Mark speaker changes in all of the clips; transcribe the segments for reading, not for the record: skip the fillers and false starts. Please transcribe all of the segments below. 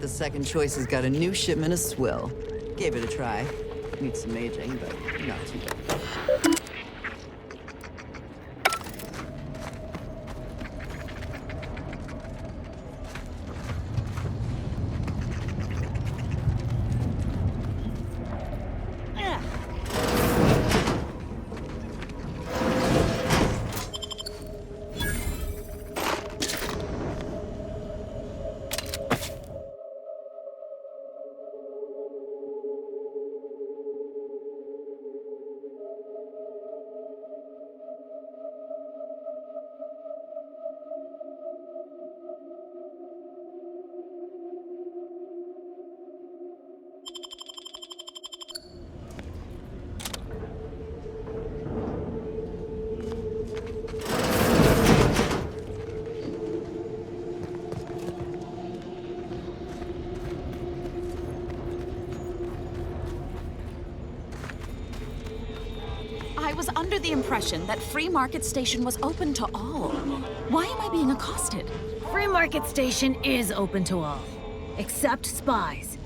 Speaker 1: The second choice has got a new shipment of swill. Gave it a try. Needs some aging, but not too bad.
Speaker 2: I was under the impression that Free Market Station was open to all. Why am I being accosted?
Speaker 3: Free Market Station is open to all, except spies.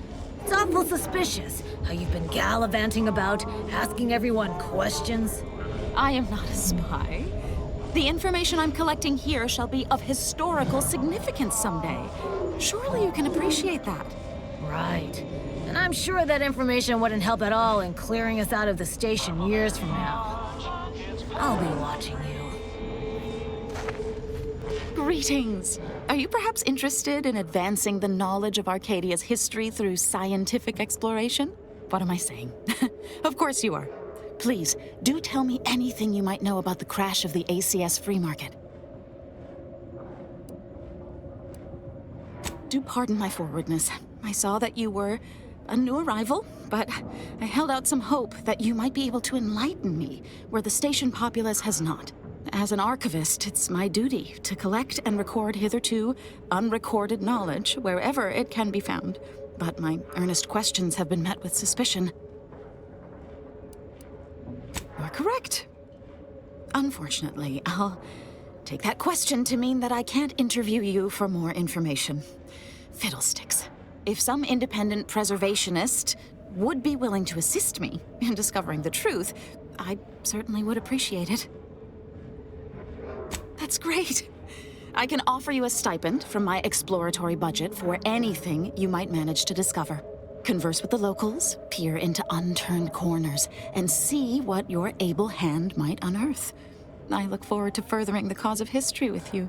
Speaker 3: It's awful suspicious how you've been gallivanting about, asking everyone questions.
Speaker 2: I am not a spy. The information I'm collecting here shall be of historical significance someday. Surely you can appreciate that.
Speaker 3: Right. And I'm sure that information wouldn't help at all in clearing us out of the station years from now. I'll be watching you.
Speaker 2: Greetings. Are you perhaps interested in advancing the knowledge of Arcadia's history through scientific exploration? What am I saying? Of course you are. Please, do tell me anything you might know about the crash of the ACS Free Market. Do pardon my forwardness. I saw that you were a new arrival, but I held out some hope that you might be able to enlighten me where the station populace has not. As an archivist, it's my duty to collect and record hitherto unrecorded knowledge wherever it can be found. But my earnest questions have been met with suspicion. You're correct. Unfortunately, I'll take that question to mean that I can't interview you for more information. Fiddlesticks. If some independent preservationist would be willing to assist me in discovering the truth, I certainly would appreciate it. That's great. I can offer you a stipend from my exploratory budget for anything you might manage to discover. Converse with the locals, peer into unturned corners, and see what your able hand might unearth. I look forward to furthering the cause of history with you.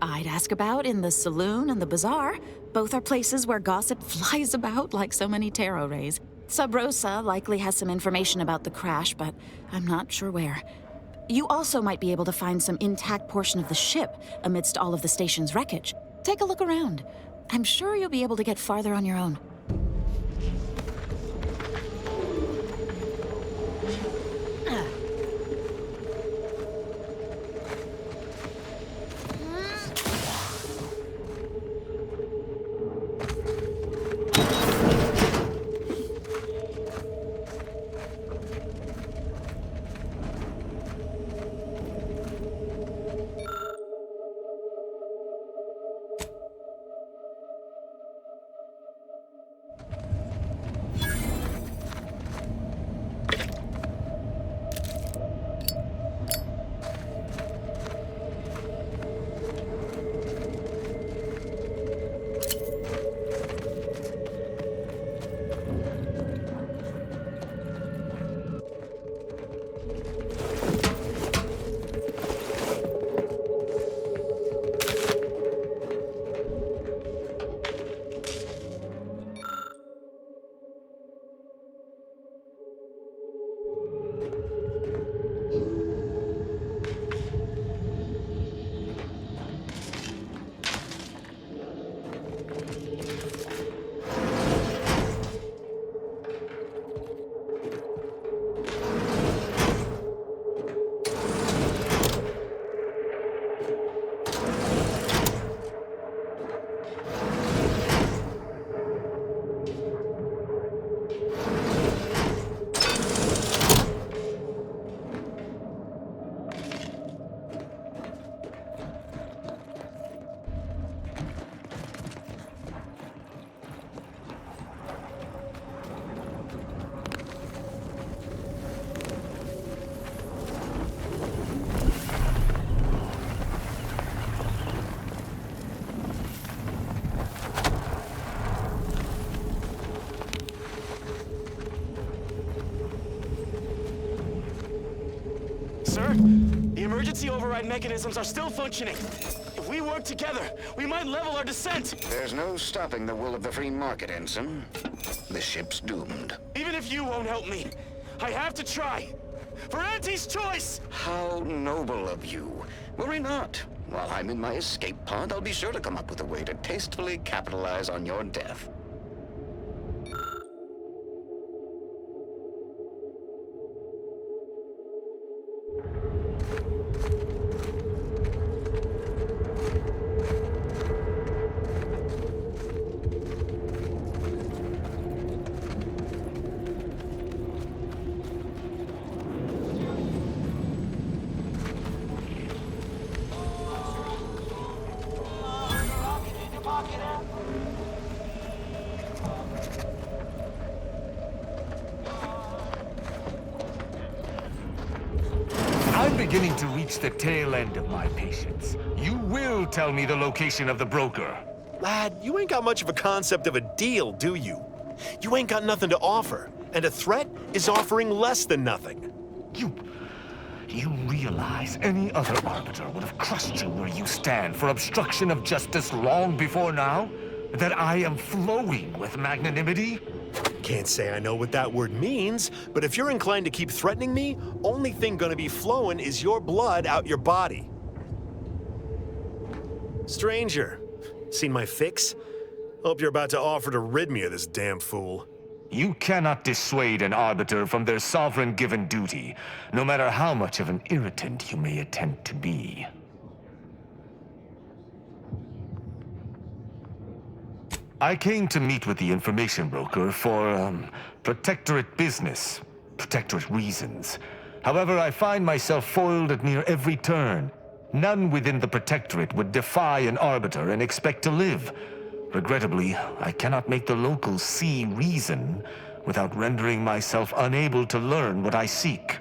Speaker 2: I'd ask about in the saloon and the bazaar. Both are places where gossip flies about like so many tarot rays. Sub Rosa likely has some information about the crash, but I'm not sure where. You also might be able to find some intact portion of the ship amidst all of the station's wreckage. Take a look around. I'm sure you'll be able to get farther on your own.
Speaker 4: emergency override mechanisms are still functioning. If we work together, we might level our descent.
Speaker 5: There's no stopping the will of the free market, Ensign. The ship's doomed.
Speaker 4: Even if you won't help me, I have to try. For Auntie's choice!
Speaker 5: How noble of you. Worry not. While I'm in my escape pod, I'll be sure to come up with a way to tastefully capitalize on your death.
Speaker 6: I'm beginning to reach the tail end of my patience. You will tell me the location of the broker.
Speaker 7: Lad, you ain't got much of a concept of a deal, do you? You ain't got nothing to offer, and a threat is offering less than nothing.
Speaker 6: You realize any other arbiter would have crushed you where you stand for obstruction of justice long before now? That I am flowing with magnanimity?
Speaker 7: Can't say I know what that word means, but if you're inclined to keep threatening me, only thing gonna be flowing is your blood out your body. Stranger, seen my fix? Hope you're about to offer to rid me of this damn fool.
Speaker 6: You cannot dissuade an arbiter from their sovereign-given duty, no matter how much of an irritant you may attempt to be. I came to meet with the information broker for, protectorate business, protectorate reasons. However, I find myself foiled at near every turn. None within the protectorate would defy an arbiter and expect to live. Regrettably, I cannot make the locals see reason without rendering myself unable to learn what I seek.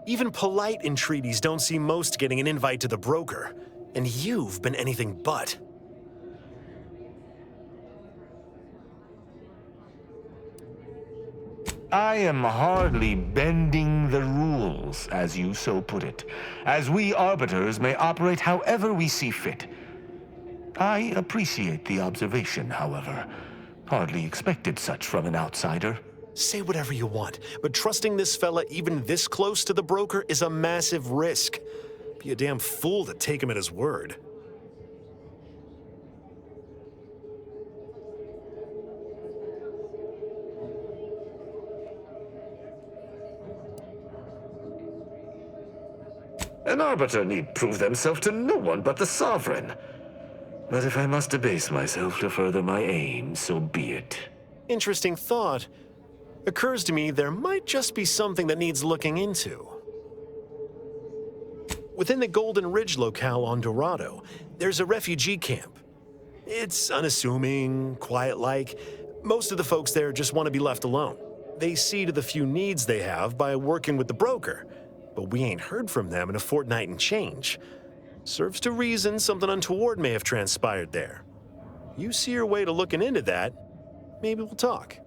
Speaker 7: Even polite entreaties don't see most getting an invite to the broker, and you've been anything but.
Speaker 6: I am hardly bending the rules, as you so put it, as we arbiters may operate however we see fit. I appreciate the observation, however. Hardly expected such from an outsider.
Speaker 7: Say whatever you want, but trusting this fella even this close to the broker is a massive risk. Be a damn fool to take him at his word.
Speaker 6: An arbiter need prove themselves to no one but the sovereign. But if I must debase myself to further my aim, so be it.
Speaker 7: Interesting thought. Occurs to me there might just be something that needs looking into. Within the Golden Ridge locale on Dorado, there's a refugee camp. It's unassuming, quiet-like. Most of the folks there just want to be left alone. They see to the few needs they have by working with the broker, but we ain't heard from them in a fortnight and change. Serves to reason something untoward may have transpired there. You see your way to looking into that, maybe we'll talk.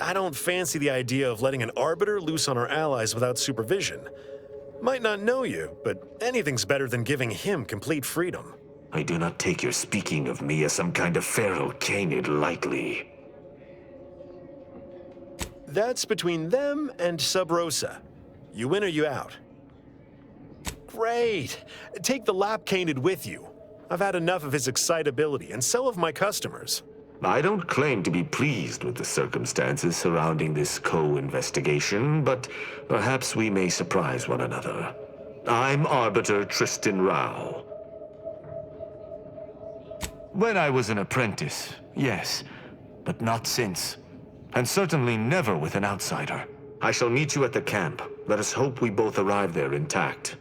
Speaker 7: I don't fancy the idea of letting an arbiter loose on our allies without supervision. Might not know you, but anything's better than giving him complete freedom.
Speaker 6: I do not take your speaking of me as some kind of pharaoh canid lightly.
Speaker 7: That's between them and Sub Rosa. You in or you out? Great! Take the lap canid with you. I've had enough of his excitability, and so have my customers.
Speaker 6: I don't claim to be pleased with the circumstances surrounding this co-investigation, but perhaps we may surprise one another. I'm Arbiter Tristan Rao. When I was an apprentice, yes, but not since. And certainly never with an outsider. I shall meet you at the camp. Let us hope we both arrive there intact.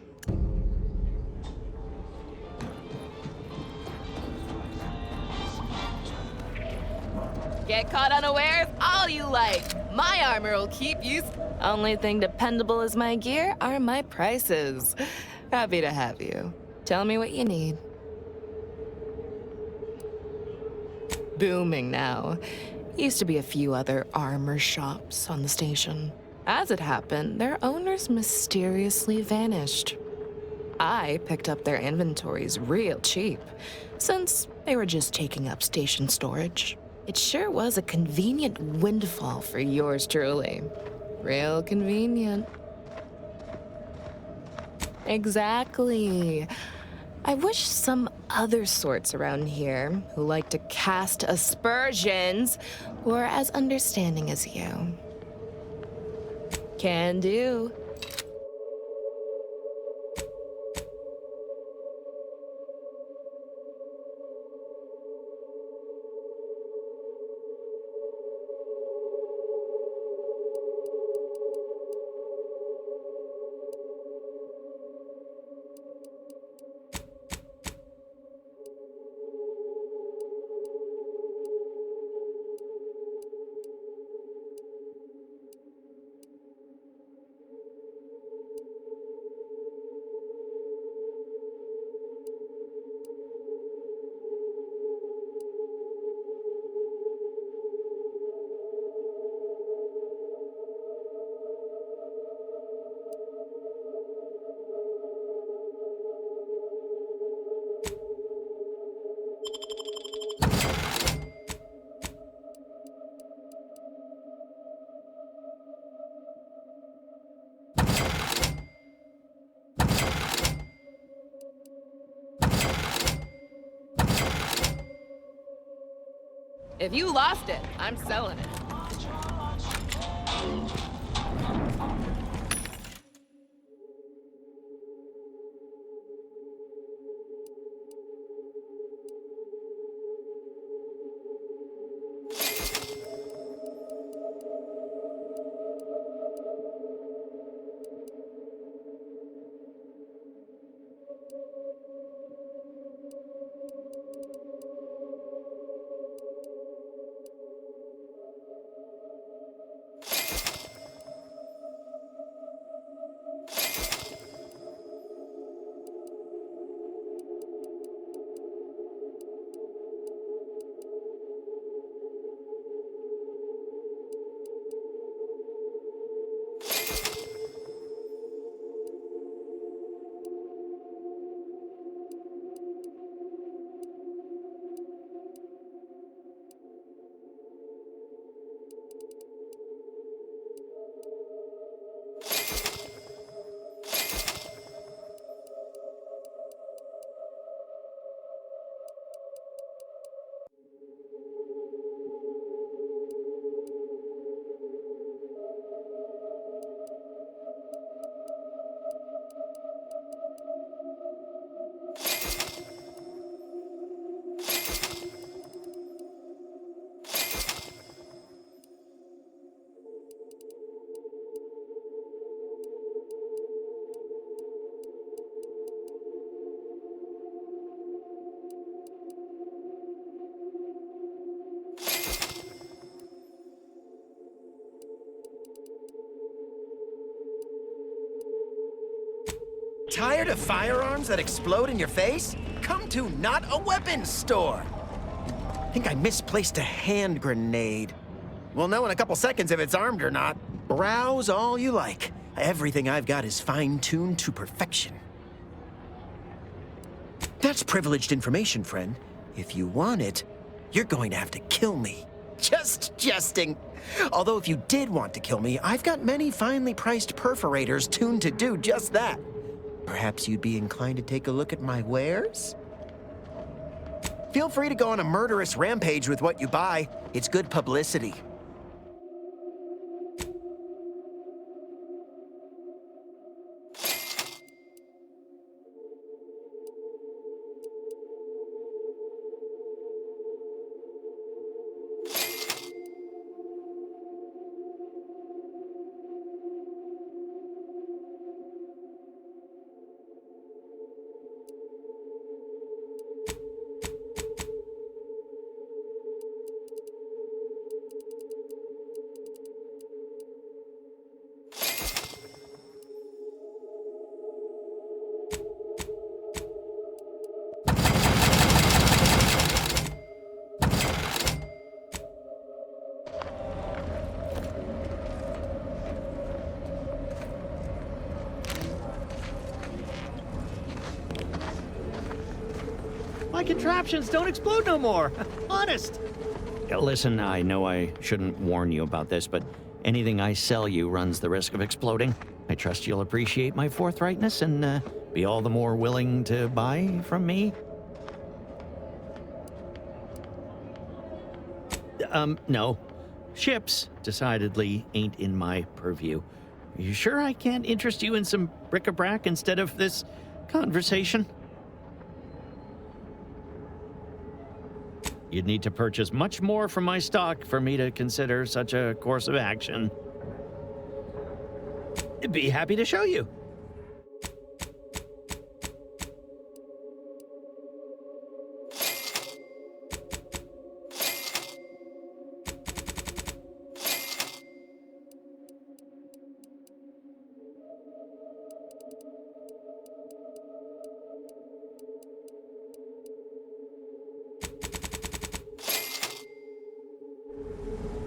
Speaker 8: Get caught unawares all you like. My armor will keep you. Only thing dependable as my gear are my prices. Happy to have you. Tell me what you need. Booming now. Used to be a few other armor shops on the station. As it happened, their owners mysteriously vanished. I picked up their inventories real cheap, since they were just taking up station storage. It sure was a convenient windfall for yours truly. Real convenient. Exactly. I wish some other sorts around here who like to cast aspersions were as understanding as you. Can do. If you lost it, I'm selling it.
Speaker 9: Tired of firearms that explode in your face? Come to Not a Weapons Store! Think I misplaced a hand grenade. We'll know in a couple seconds if it's armed or not. Browse all you like. Everything I've got is fine-tuned to perfection. That's privileged information, friend. If you want it, you're going to have to kill me. Just jesting. Although if you did want to kill me, I've got many finely priced perforators tuned to do just that. Perhaps you'd be inclined to take a look at my wares? Feel free to go on a murderous rampage with what you buy. It's good publicity.
Speaker 10: My contraptions don't explode no more. Honest. Listen, I know I shouldn't warn you about this, but anything I sell you runs the risk of exploding. I trust you'll appreciate my forthrightness and be all the more willing to buy from me. No. Ships decidedly ain't in my purview. You sure I can't interest you in some bric-a-brac instead of this conversation? You'd need to purchase much more from my stock for me to consider such a course of action. I'd be happy to show you.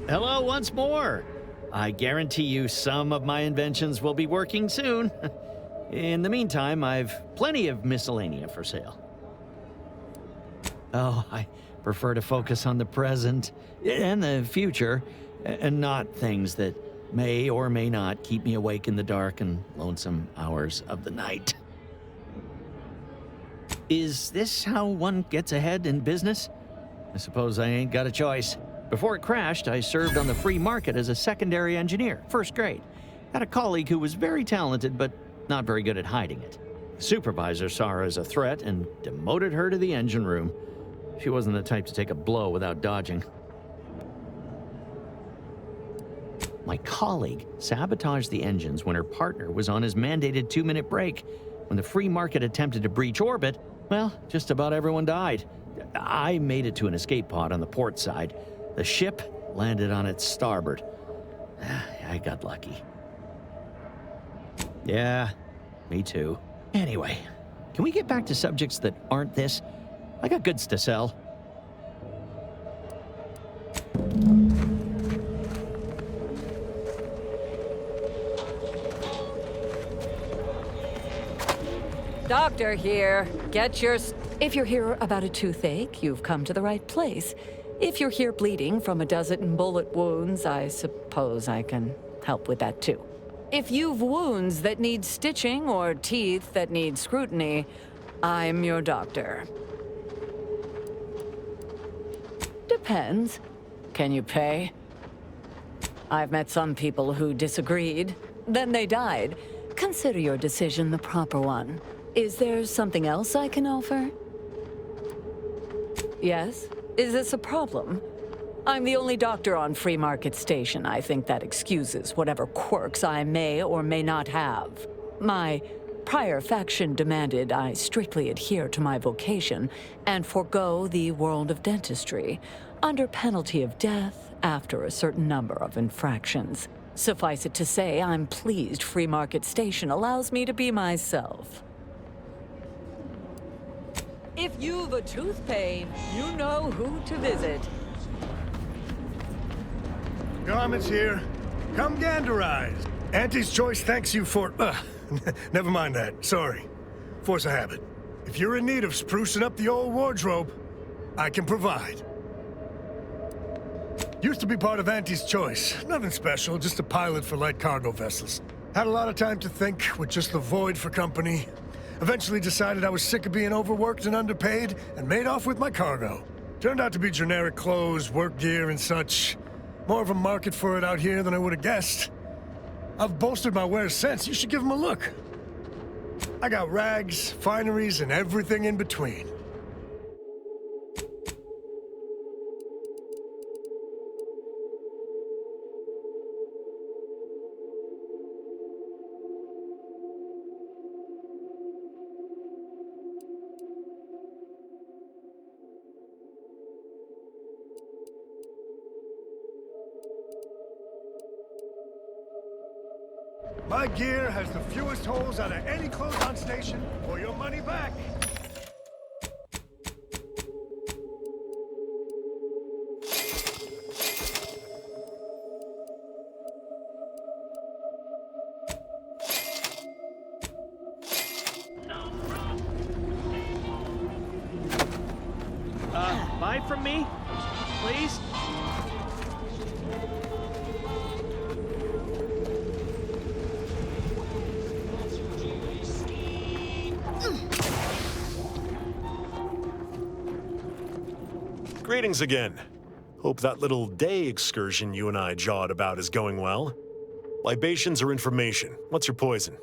Speaker 10: Hello once more. I guarantee you some of my inventions will be working soon. In the meantime, I've plenty of miscellanea for sale. Oh, I prefer to focus on the present and the future, and not things that may or may not keep me awake in the dark and lonesome hours of the night. Is this how one gets ahead in business? I suppose I ain't got a choice. Before it crashed, I served on the free market as a secondary engineer, first grade. Had a colleague who was very talented, but not very good at hiding it. The supervisor saw her as a threat and demoted her to the engine room. She wasn't the type to take a blow without dodging. My colleague sabotaged the engines when her partner was on his mandated 2-minute break. When the free market attempted to breach orbit, well, just about everyone died. I made it to an escape pod on the port side. The ship landed on its starboard. I got lucky. Yeah, me too. Anyway, can we get back to subjects that aren't this? I got goods to sell.
Speaker 11: Doctor here. Get your... If you're here about a toothache, you've come to the right place. If you're here bleeding from a dozen bullet wounds, I suppose I can help with that too. If you've wounds that need stitching or teeth that need scrutiny, I'm your doctor. Depends. Can you pay? I've met some people who disagreed. Then they died. Consider your decision the proper one. Is there something else I can offer? Yes? Is this a problem? I'm the only doctor on Free Market Station. I think that excuses whatever quirks I may or may not have. My prior faction demanded I strictly adhere to my vocation and forego the world of dentistry, under penalty of death after a certain number of infractions. Suffice it to say, I'm pleased Free Market Station allows me to be myself. If you've a tooth pain, you know who to visit.
Speaker 12: Garment's here. Come ganderize. Auntie's Choice thanks you for... never mind that. Sorry. Force of habit. If you're in need of sprucing up the old wardrobe, I can provide. Used to be part of Auntie's Choice. Nothing special, just a pilot for light cargo vessels. Had a lot of time to think with just the void for company. Eventually decided I was sick of being overworked and underpaid, and made off with my cargo. Turned out to be generic clothes, work gear, and such. More of a market for it out here than I would have guessed. I've bolstered my wares since. You should give them a look. I got rags, fineries, and everything in between. My gear has the fewest holes out of any clothes-on station, or your money back.
Speaker 10: ride from me? Please?
Speaker 7: Greetings again. Hope that little day excursion you and I jawed about is going well. Libations or information? What's your poison?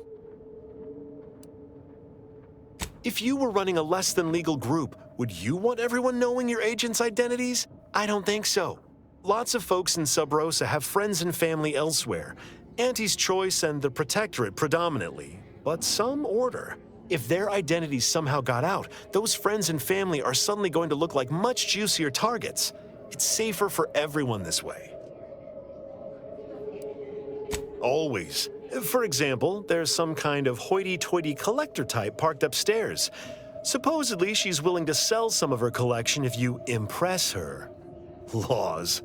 Speaker 7: If you were running a less-than-legal group, would you want everyone knowing your agents' identities? I don't think so. Lots of folks in Sub Rosa have friends and family elsewhere. Auntie's Choice and the Protectorate predominantly, but some order. If their identities somehow got out, those friends and family are suddenly going to look like much juicier targets. It's safer for everyone this way. Always. For example, there's some kind of hoity-toity collector type parked upstairs. Supposedly, she's willing to sell some of her collection if you impress her. Laws.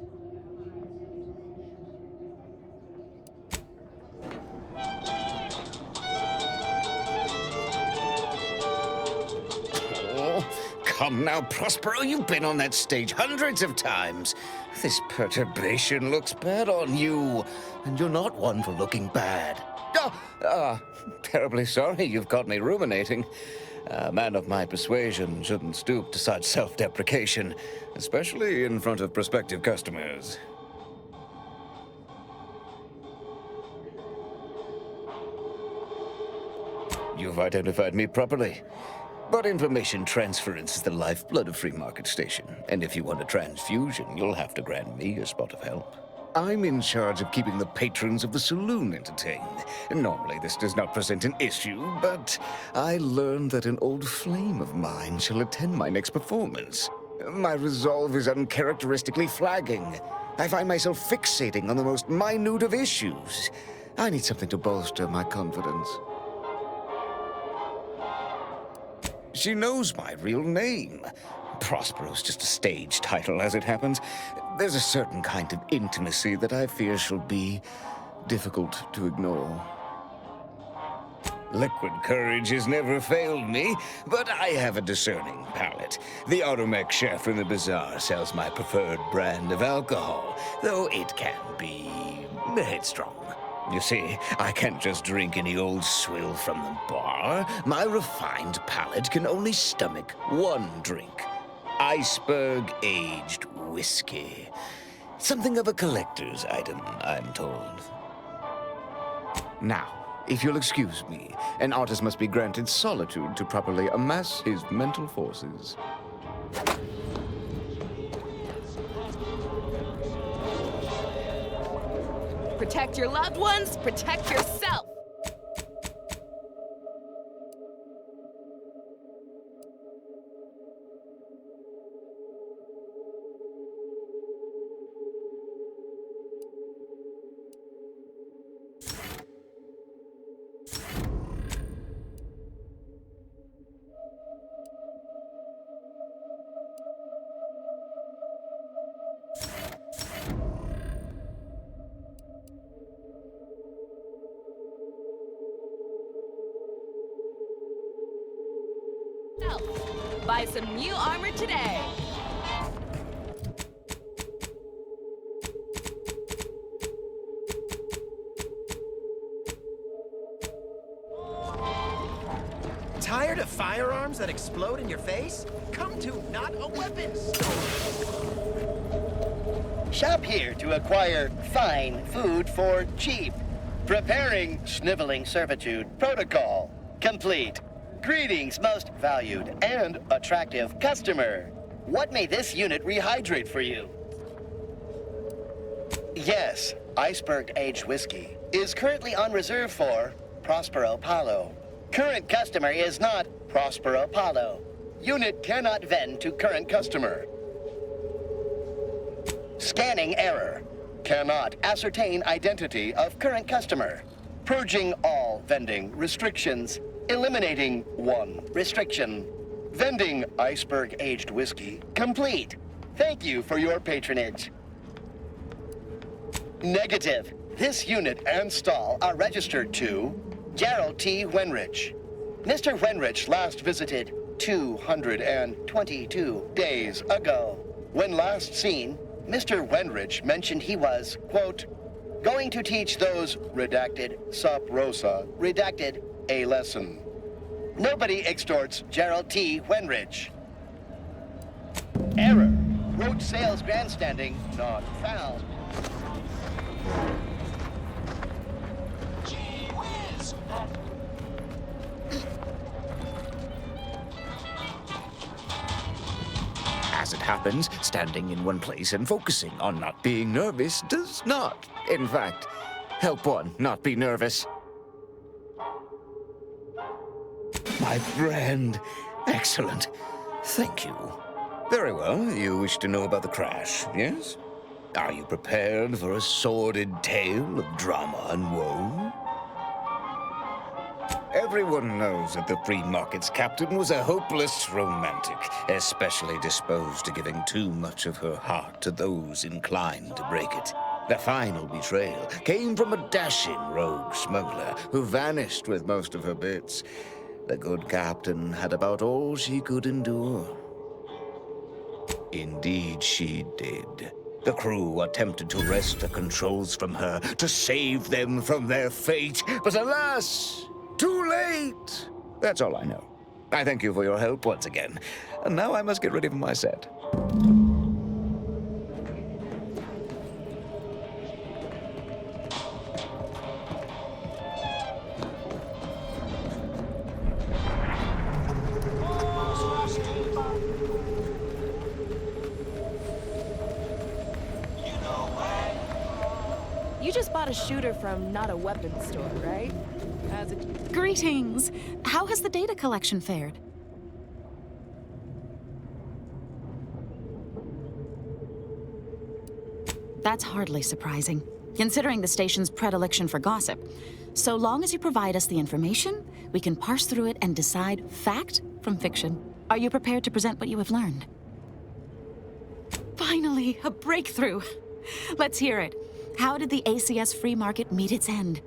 Speaker 5: Come now, Prospero, you've been on that stage hundreds of times. This perturbation looks bad on you, and you're not one for looking bad. Terribly sorry you've got me ruminating. A man of my persuasion shouldn't stoop to such self-deprecation, especially in front of prospective customers. You've identified me properly. But information transference is the lifeblood of Free Market Station, and if you want a transfusion, you'll have to grant me a spot of help. I'm in charge of keeping the patrons of the saloon entertained. Normally this does not present an issue, but I learned that an old flame of mine shall attend my next performance. My resolve is uncharacteristically flagging. I find myself fixating on the most minute of issues. I need something to bolster my confidence. She knows my real name. Prospero's just a stage title, as it happens. There's a certain kind of intimacy that I fear shall be difficult to ignore. Liquid courage has never failed me, but I have a discerning palate. The automech chef in the bazaar sells my preferred brand of alcohol, though it can be headstrong. You see, I can't just drink any old swill from the bar. My refined palate can only stomach one drink. Iceberg-aged whiskey. Something of a collector's item, I'm told. Now, if you'll excuse me, an artist must be granted solitude to properly amass his mental forces.
Speaker 8: Protect your loved ones, protect yourself. Buy some new armor today.
Speaker 9: Tired of firearms that explode in your face? Come to Not a Weapons store.
Speaker 13: Shop here to acquire fine food for cheap. Preparing Sniveling Servitude Protocol. Complete. Greetings, most valued and attractive customer. What may this unit rehydrate for you? Yes, iceberg-aged whiskey is currently on reserve for Prospero Paulo. Current customer is not Prospero Paulo. Unit cannot vend to current customer. Scanning error. Cannot ascertain identity of current customer. Purging all vending restrictions. Eliminating one restriction. Vending iceberg-aged whiskey complete. Thank you for your patronage. Negative. This unit and stall are registered to Gerald T. Wenrich. Mr. Wenrich last visited 222 days ago. When last seen, Mr. V.A.L.E.R.I.E mentioned he was, quote, going to teach those redacted sub rosa redacted a lesson. Nobody extorts Gerald T. V.A.L.E.R.I.E. Error. Road sales grandstanding not found.
Speaker 14: Gee whiz!
Speaker 5: As it happens, standing in one place and focusing on not being nervous does not, in fact, help one not be nervous. My friend. Excellent. Thank you. Very well, you wish to know about the crash, yes? Are you prepared for a sordid tale of drama and woe? Everyone knows that the free market's captain was a hopeless romantic, especially disposed to giving too much of her heart to those inclined to break it. The final betrayal came from a dashing rogue smuggler who vanished with most of her bits. The good captain had about all she could endure. Indeed she did. The crew attempted to wrest the controls from her to save them from their fate, but alas, too late! That's all I know. I thank you for your help once again. And now I must get ready for my set.
Speaker 8: You just bought a shooter from not a weapons store, right? How's it?
Speaker 2: Greetings! How has the data collection fared? That's hardly surprising, considering the station's predilection for gossip. So long as you provide us the information, we can parse through it and decide fact from fiction. Are you prepared to present what you have learned? Finally, a breakthrough! Let's hear it. How did the ACS free market meet its end?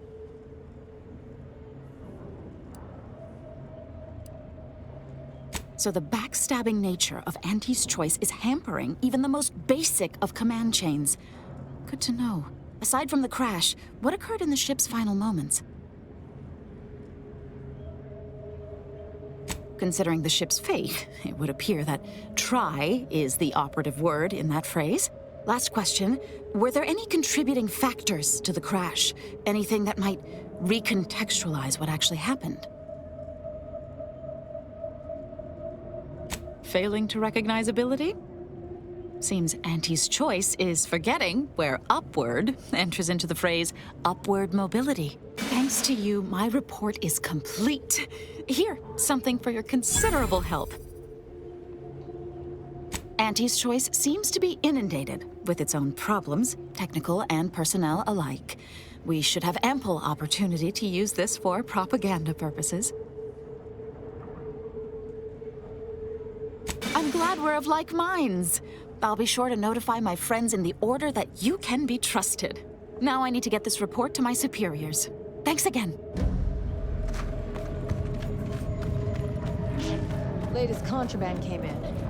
Speaker 2: So the backstabbing nature of Auntie's choice is hampering even the most basic of command chains. Good to know. Aside from the crash, what occurred in the ship's final moments? Considering the ship's fate, it would appear that try is the operative word in that phrase. Last question, were there any contributing factors to the crash? Anything that might recontextualize what actually happened? Failing to recognize ability? Seems Auntie's choice is forgetting where upward enters into the phrase upward mobility. Thanks to you, my report is complete. Here, something for your considerable help. Auntie's choice seems to be inundated with its own problems, technical and personnel alike. We should have ample opportunity to use this for propaganda purposes. I'm glad we're of like minds. I'll be sure to notify my friends in the order that you can be trusted. Now I need to get this report to my superiors. Thanks again.
Speaker 3: Latest contraband came in.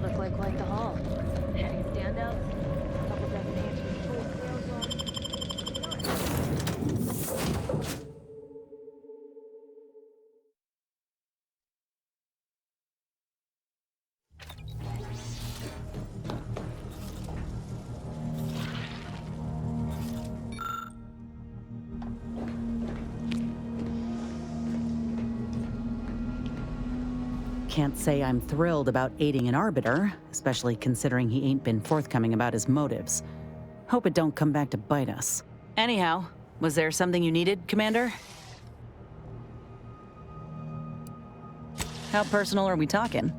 Speaker 3: Looked like quite the haul. Any standouts? Couple dozen hands from
Speaker 15: Can't say I'm thrilled about aiding an arbiter, especially considering he ain't been forthcoming about his motives. Hope it don't come back to bite us. Anyhow, was there something you needed, Commander? How personal are we talking?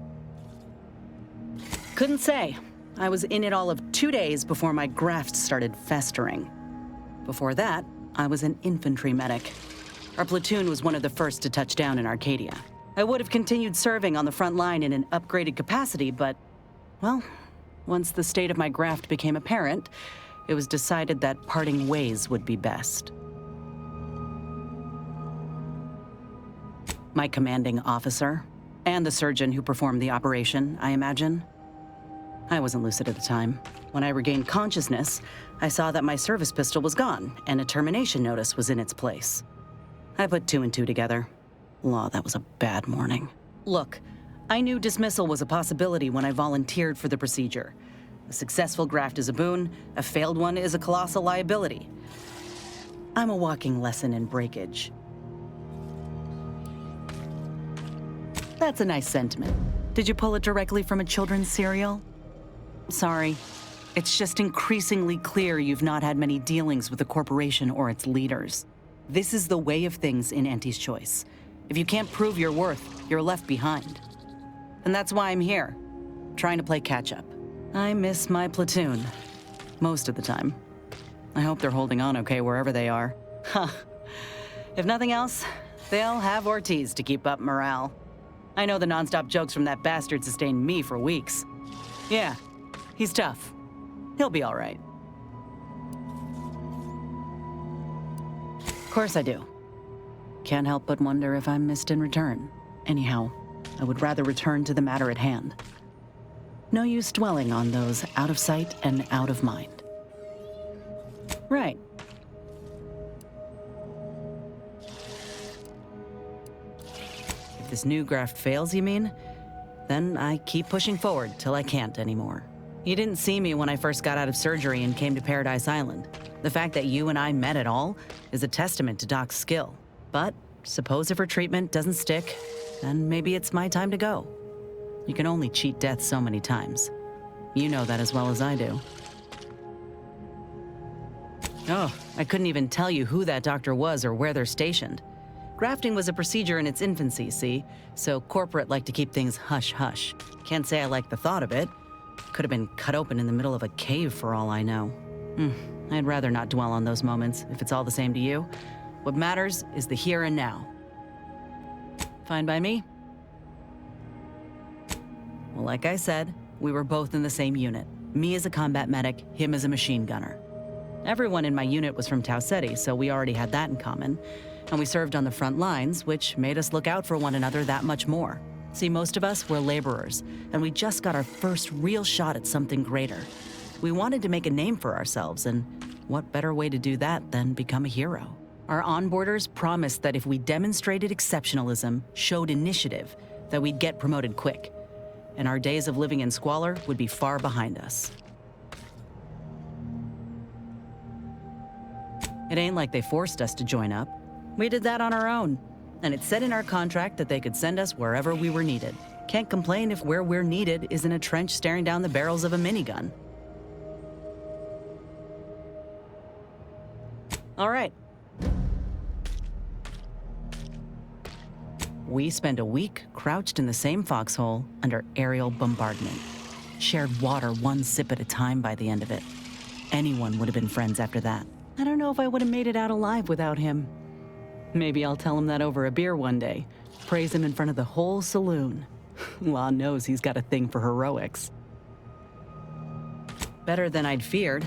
Speaker 15: Couldn't say. I was in it all of 2 days before my graft started festering. Before that, I was an infantry medic. Our platoon was one of the first to touch down in Arcadia. I would have continued serving on the front line in an upgraded capacity, but, well, once the state of my graft became apparent, it was decided that parting ways would be best. My commanding officer, and the surgeon who performed the operation, I imagine. I wasn't lucid at the time. When I regained consciousness, I saw that my service pistol was gone, and a termination notice was in its place. I put 2 and 2 together. Law, that was a bad morning. Look, I knew dismissal was a possibility when I volunteered for the procedure. A successful graft is a boon, a failed one is a colossal liability. I'm a walking lesson in breakage. That's a nice sentiment. Did you pull it directly from a children's serial? Sorry. It's just increasingly clear you've not had many dealings with the corporation or its leaders. This is the way of things in Auntie's Choice. If you can't prove your worth, you're left behind. And that's why I'm here, trying to play catch-up. I miss my platoon, most of the time. I hope they're holding on okay wherever they are. Huh. If nothing else, they'll have Ortiz to keep up morale. I know the nonstop jokes from that bastard sustained me for weeks. Yeah, he's tough. He'll be all right. Of course I do. Can't help but wonder if I'm missed in return. Anyhow, I would rather return to the matter at hand. No use dwelling on those out of sight and out of mind. Right. If this new graft fails, you mean? Then I keep pushing forward till I can't anymore. You didn't see me when I first got out of surgery and came to Paradise Island. The fact that you and I met at all is a testament to Doc's skill. But suppose if her treatment doesn't stick, then maybe it's my time to go. You can only cheat death so many times. You know that as well as I do. Oh, I couldn't even tell you who that doctor was or where they're stationed. Grafting was a procedure in its infancy, see? So corporate like to keep things hush-hush. Can't say I like the thought of it. Could have been cut open in the middle of a cave for all I know. I'd rather not dwell on those moments, if it's all the same to you. What matters is the here and now. Fine by me? Well, like I said, we were both in the same unit. Me as a combat medic, him as a machine gunner. Everyone in my unit was from Tau Ceti, so we already had that in common. And we served on the front lines, which made us look out for one another that much more. See, most of us were laborers, and we just got our first real shot at something greater. We wanted to make a name for ourselves, and what better way to do that than become a hero? Our onboarders promised that if we demonstrated exceptionalism, showed initiative, that we'd get promoted quick. And our days of living in squalor would be far behind us. It ain't like they forced us to join up. We did that on our own. And it said in our contract that they could send us wherever we were needed. Can't complain if where we're needed is in a trench staring down the barrels of a minigun. All right. We spent a week crouched in the same foxhole under aerial bombardment. Shared water one sip at a time by the end of it. Anyone would have been friends after that. I don't know if I would have made it out alive without him. Maybe I'll tell him that over a beer one day. Praise him in front of the whole saloon. Law knows he's got a thing for heroics. Better than I'd feared.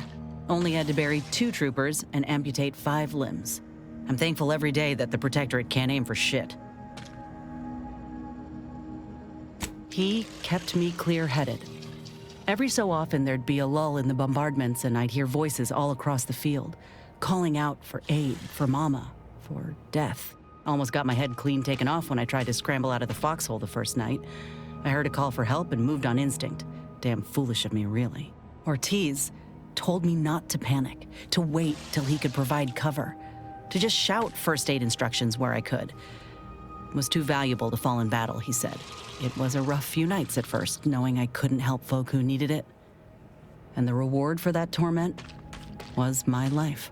Speaker 15: Only had to bury 2 troopers and amputate 5 limbs. I'm thankful every day that the Protectorate can't aim for shit. He kept me clear-headed. Every so often there'd be a lull in the bombardments and I'd hear voices all across the field, calling out for aid, for mama, for death. Almost got my head clean taken off when I tried to scramble out of the foxhole the first night. I heard a call for help and moved on instinct. Damn foolish of me, really. Ortiz told me not to panic, to wait till he could provide cover, to just shout first aid instructions where I could. It was too valuable to fall in battle, he said. It was a rough few nights at first, knowing I couldn't help folk who needed it. And the reward for that torment was my life.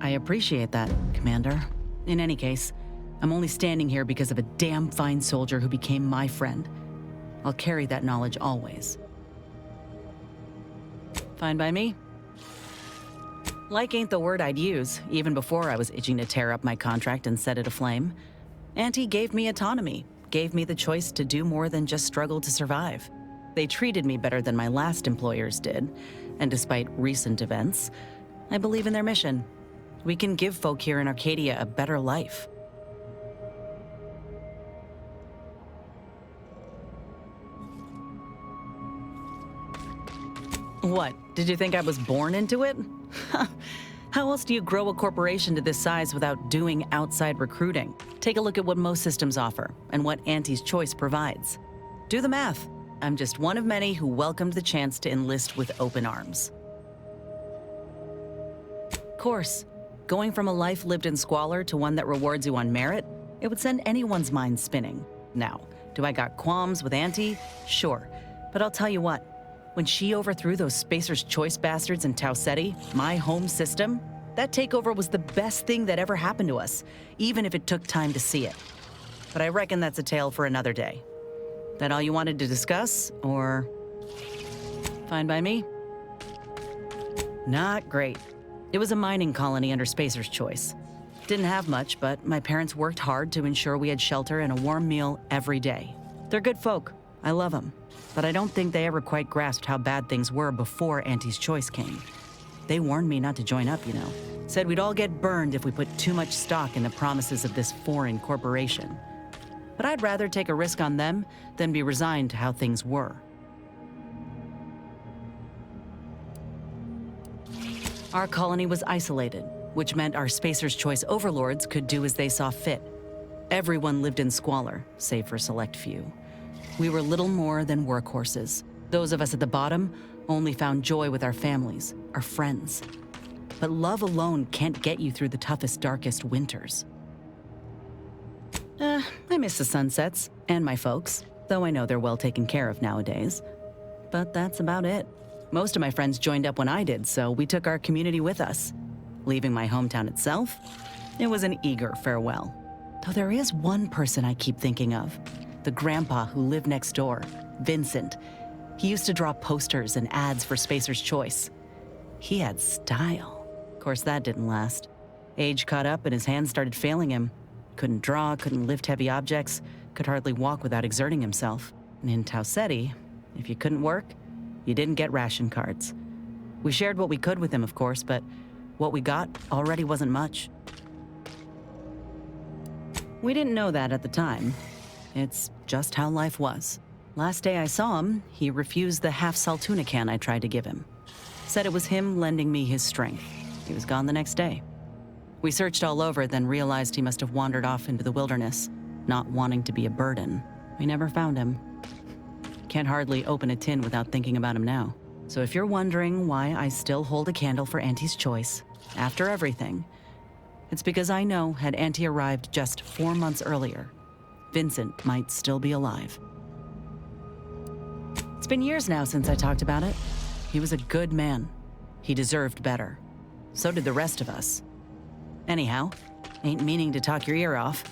Speaker 15: I appreciate that, Commander. In any case, I'm only standing here because of a damn fine soldier who became my friend. I'll carry that knowledge always. Fine by me? Like ain't the word I'd use, even before I was itching to tear up my contract and set it aflame. Auntie gave me autonomy, gave me the choice to do more than just struggle to survive. They treated me better than my last employers did, and despite recent events, I believe in their mission. We can give folk here in Arcadia a better life. What, did you think I was born into it? How else do you grow a corporation to this size without doing outside recruiting? Take a look at what most systems offer and what Auntie's Choice provides. Do the math. I'm just one of many who welcomed the chance to enlist with open arms. Of course, going from a life lived in squalor to one that rewards you on merit, it would send anyone's mind spinning. Now, do I got qualms with Auntie? Sure, but I'll tell you what. When she overthrew those Spacer's Choice bastards in Tau Ceti, my home system, that takeover was the best thing that ever happened to us, even if it took time to see it. But I reckon that's a tale for another day. That all you wanted to discuss, or... Fine by me? Not great. It was a mining colony under Spacer's Choice. Didn't have much, but my parents worked hard to ensure we had shelter and a warm meal every day. They're good folk. I love them. But I don't think they ever quite grasped how bad things were before Auntie's Choice came. They warned me not to join up, you know. Said we'd all get burned if we put too much stock in the promises of this foreign corporation. But I'd rather take a risk on them than be resigned to how things were. Our colony was isolated, which meant our Spacer's Choice overlords could do as they saw fit. Everyone lived in squalor, save for a select few. We were little more than workhorses. Those of us at the bottom only found joy with our families, our friends. But love alone can't get you through the toughest, darkest winters. I miss the sunsets, and my folks, though I know they're well taken care of nowadays. But that's about it. Most of my friends joined up when I did, so we took our community with us. Leaving my hometown itself, it was an eager farewell. Though there is one person I keep thinking of. The grandpa who lived next door, Vincent. He used to draw posters and ads for Spacer's Choice. He had style. Of course, that didn't last. Age caught up and his hands started failing him. Couldn't draw, couldn't lift heavy objects, could hardly walk without exerting himself. And in Tau Ceti, if you couldn't work, you didn't get ration cards. We shared what we could with him, of course, but what we got already wasn't much. We didn't know that at the time. It's just how life was. Last day I saw him, he refused the half-salt tuna can I tried to give him. Said it was him lending me his strength. He was gone the next day. We searched all over, then realized he must have wandered off into the wilderness, not wanting to be a burden. We never found him. Can't hardly open a tin without thinking about him now. So if you're wondering why I still hold a candle for Auntie's Choice, after everything, it's because I know had Auntie arrived just 4 months earlier, Vincent might still be alive. It's been years now since I talked about it. He was a good man. He deserved better. So did the rest of us. Anyhow, ain't meaning to talk your ear off.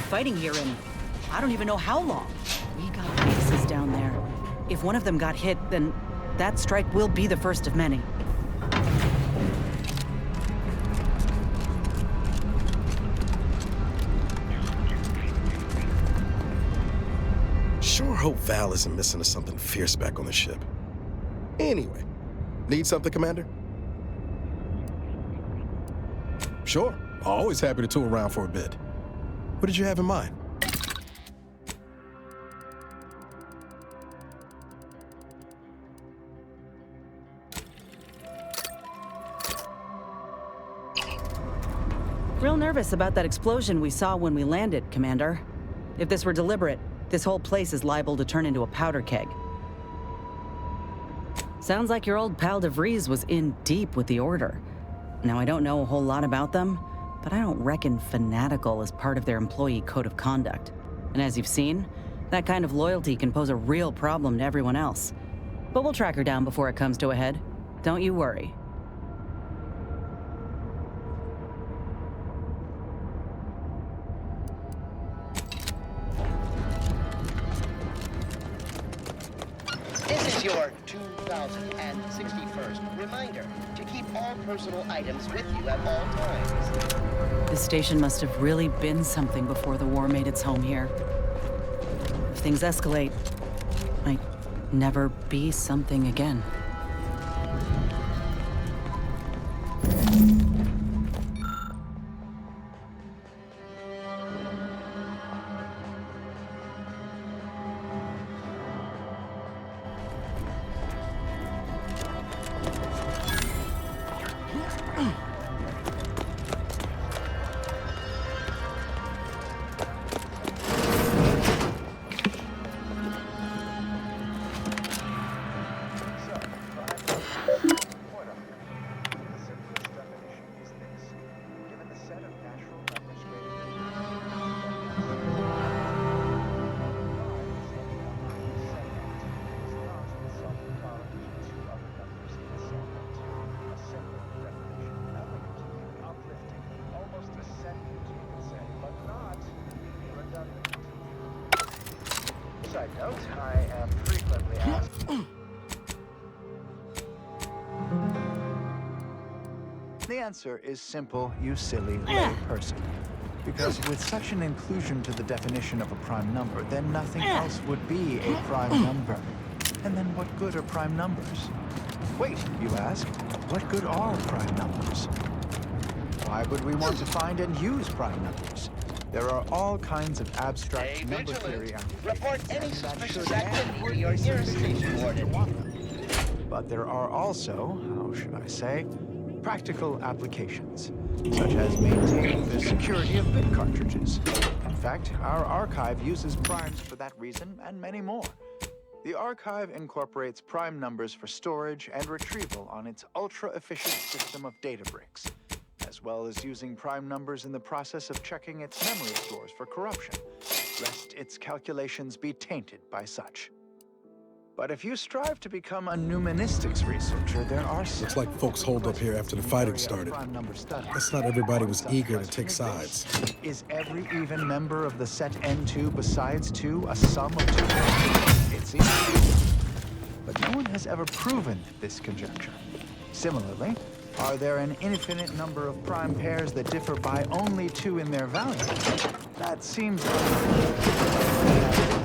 Speaker 15: Fighting here in, I don't even know how long. We got bases down there. If one of them got hit, then that strike will be the first of many.
Speaker 14: Sure hope Val isn't missing to something fierce back on the ship. Anyway, need something, Commander? Sure. Always happy to tool around for a bit. What did you have in mind?
Speaker 15: Real nervous about that explosion we saw when we landed, Commander. If this were deliberate, this whole place is liable to turn into a powder keg. Sounds like your old pal V.A.L.E.R.I.E was in deep with the Order. Now, I don't know a whole lot about them, but I don't reckon fanatical is part of their employee code of conduct. And as you've seen, that kind of loyalty can pose a real problem to everyone else. But we'll track her down before it comes to a head. Don't you worry.
Speaker 13: This is your 2061st reminder to keep all personal items with you at all times.
Speaker 15: This station must have really been something before the war made its home here. If things escalate, might never be something again.
Speaker 16: Side note, I am frequently asked.
Speaker 17: The answer is simple, you silly lay person. Because with such an inclusion to the definition of a prime number, then nothing else would be a prime number. And then what good are prime numbers? Wait, you ask, what good are prime numbers? Why would we want to find and use prime numbers? There are all kinds of abstract number theory
Speaker 13: Report any
Speaker 17: applications that
Speaker 13: suspicious
Speaker 17: should
Speaker 13: activity
Speaker 17: and
Speaker 13: to your
Speaker 17: would
Speaker 13: nearest
Speaker 17: be
Speaker 13: station warden.
Speaker 17: But there are also, how should I say, practical applications, such as maintaining the security of bit cartridges. In fact, our archive uses primes for that reason and many more. The archive incorporates prime numbers for storage and retrieval on its ultra-efficient system of data bricks, as well as using prime numbers in the process of checking its memory stores for corruption, lest its calculations be tainted by such. But if you strive to become a numanistics researcher, there are
Speaker 14: Looks like folks holed up here after the fighting started. Guess not everybody was eager to take sides.
Speaker 17: Is every even member of the set N2 besides 2 a sum of 2? It seems. But no one has ever proven this conjecture. Similarly, are there an infinite number of prime pairs that differ by only 2 in their value? That seems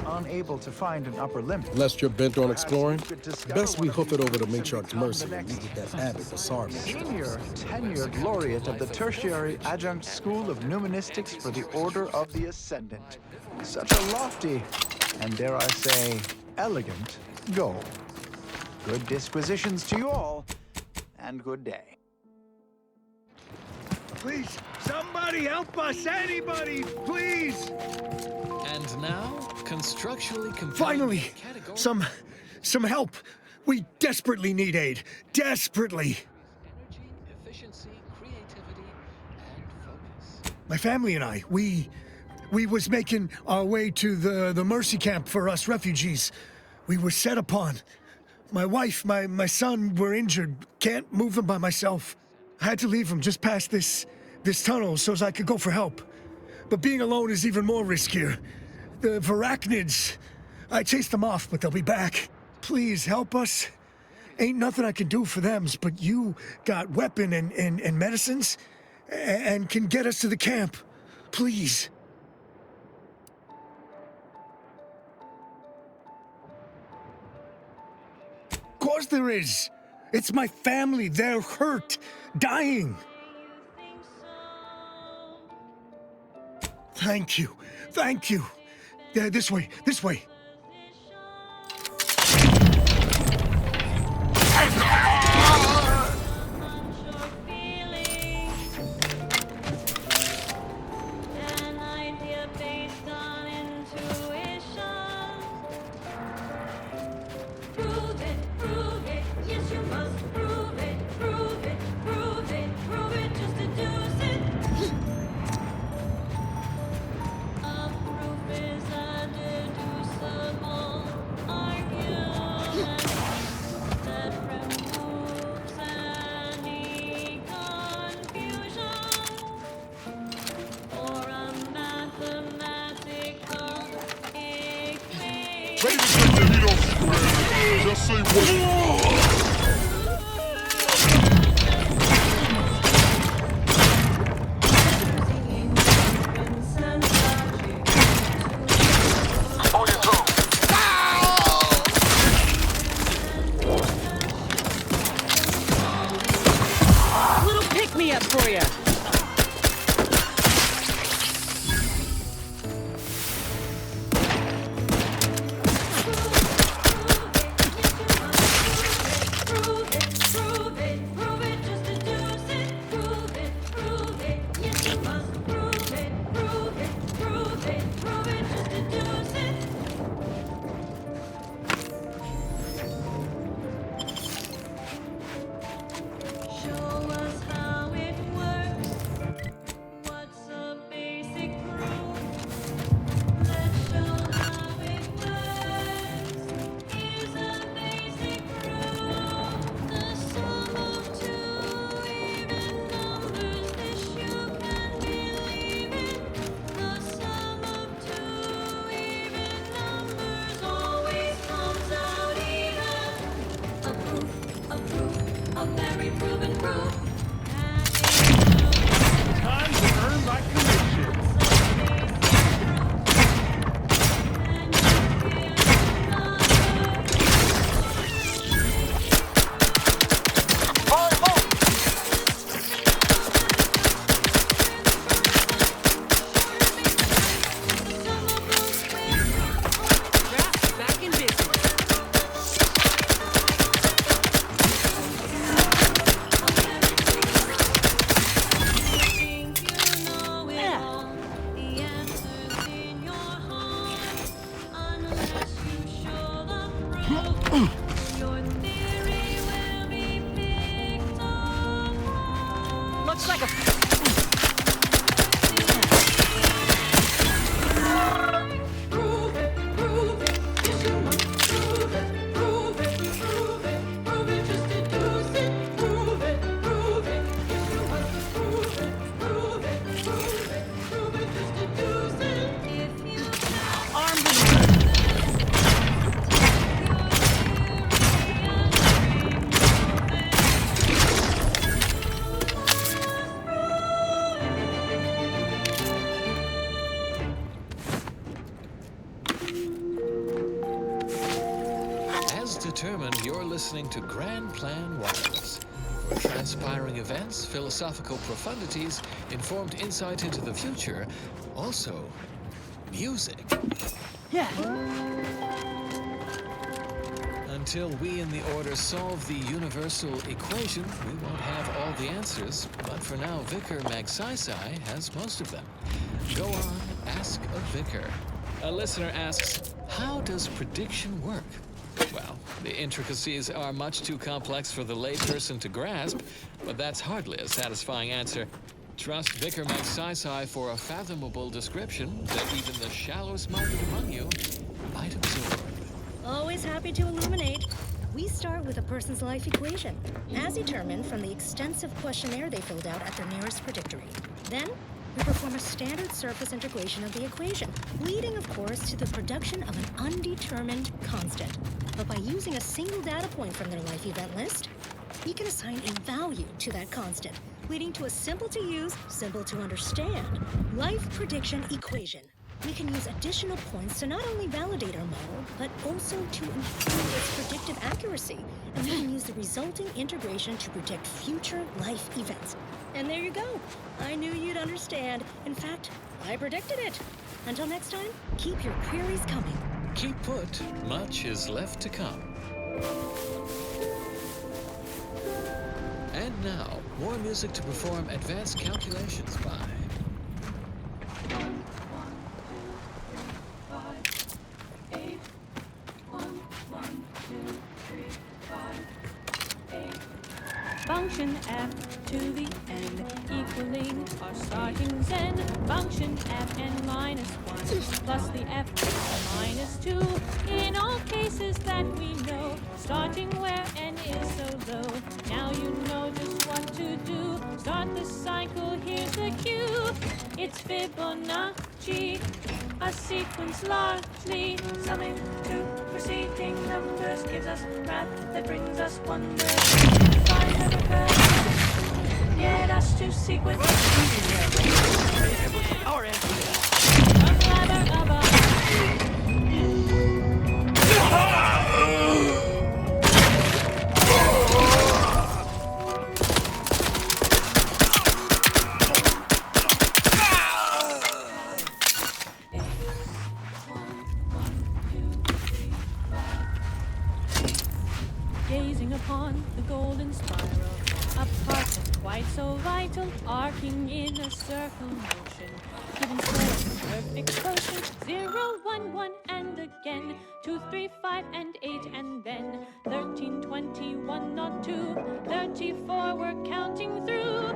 Speaker 17: unable to find an upper limit.
Speaker 14: Lest you're bent on exploring, best we hoof it over to Matriarch's mercy and leave with that habit V.A.L.E.R.I.E
Speaker 17: Senior tenured laureate of the Tertiary Adjunct School of Numanistics for the Order of the Ascendant. Such a lofty, and dare I say, elegant goal. Good disquisitions to you all, and good day.
Speaker 12: Please, somebody help us! Anybody, please!
Speaker 18: And now, constructually complete.
Speaker 12: Finally, some help. We desperately need aid. Desperately.
Speaker 18: Energy, efficiency, creativity, and focus.
Speaker 12: My family and I, we was making our way to the mercy camp for us refugees. We were set upon. My wife, my son were injured. Can't move them by myself. I had to leave them just past this tunnel so as I could go for help. But being alone is even more riskier. The Varachnids, I chased them off, but they'll be back. Please help us. Ain't nothing I can do for them, but you got weapon and medicines and can get us to the camp. Please. Of course there is. It's my family. They're hurt, dying. Thank you. Thank you. This way. This way.
Speaker 19: Ready to take the heat off, man. Just say what.
Speaker 15: Little pick-me-up for you.
Speaker 19: Time to earn my commission.
Speaker 15: Back in business. Looks like a...
Speaker 18: As determined, you're listening to Grand Plan Wireless. For transpiring events, philosophical profundities, informed insight into the future, also music.
Speaker 15: Yeah.
Speaker 18: Until we in the Order solve the universal equation, we won't have all the answers. But for now, Vicar Magsaysay has most of them. Go on, ask a vicar. A listener asks, how does prediction work? Well, the intricacies are much too complex for the layperson to grasp, but that's hardly a satisfying answer. Trust Vicar Magsaysay for a fathomable description that even the shallowest minded among you might absorb.
Speaker 20: Always happy to illuminate. We start with a person's life equation, as determined from the extensive questionnaire they filled out at their nearest predictory. Then, we perform a standard surface integration of the equation, leading, of course, to the production of an undetermined constant. But by using a single data point from their life event list, we can assign a value to that constant, leading to a simple-to-use, simple-to-understand life prediction equation. We can use additional points to not only validate our model, but also to improve its predictive accuracy. And we can use the resulting integration to predict future life events. And there you go. I knew you'd understand. In fact, I predicted it. Until next time, keep your queries coming.
Speaker 18: Keep put, much is left to come. And now, more music to perform advanced calculations by.
Speaker 21: Function f to the n equaling our starting zen. Function fn minus 1 plus the f minus 2. In all cases that we know, starting where n is so low. Now you know just what to do. Start the cycle, here's the cue. It's Fibonacci, a sequence largely summing to preceding numbers gives us math that brings us wonder. Find the recurrence, get us to sequence.
Speaker 10: Our answer.
Speaker 21: Gazing upon the golden spiral, a part quite so vital, arcing in a circle motion, giving square perfect motion. 0, 1, 1, and again 2, 3, 5, and 8, and then 13, 21, not 2, 34. We're counting through.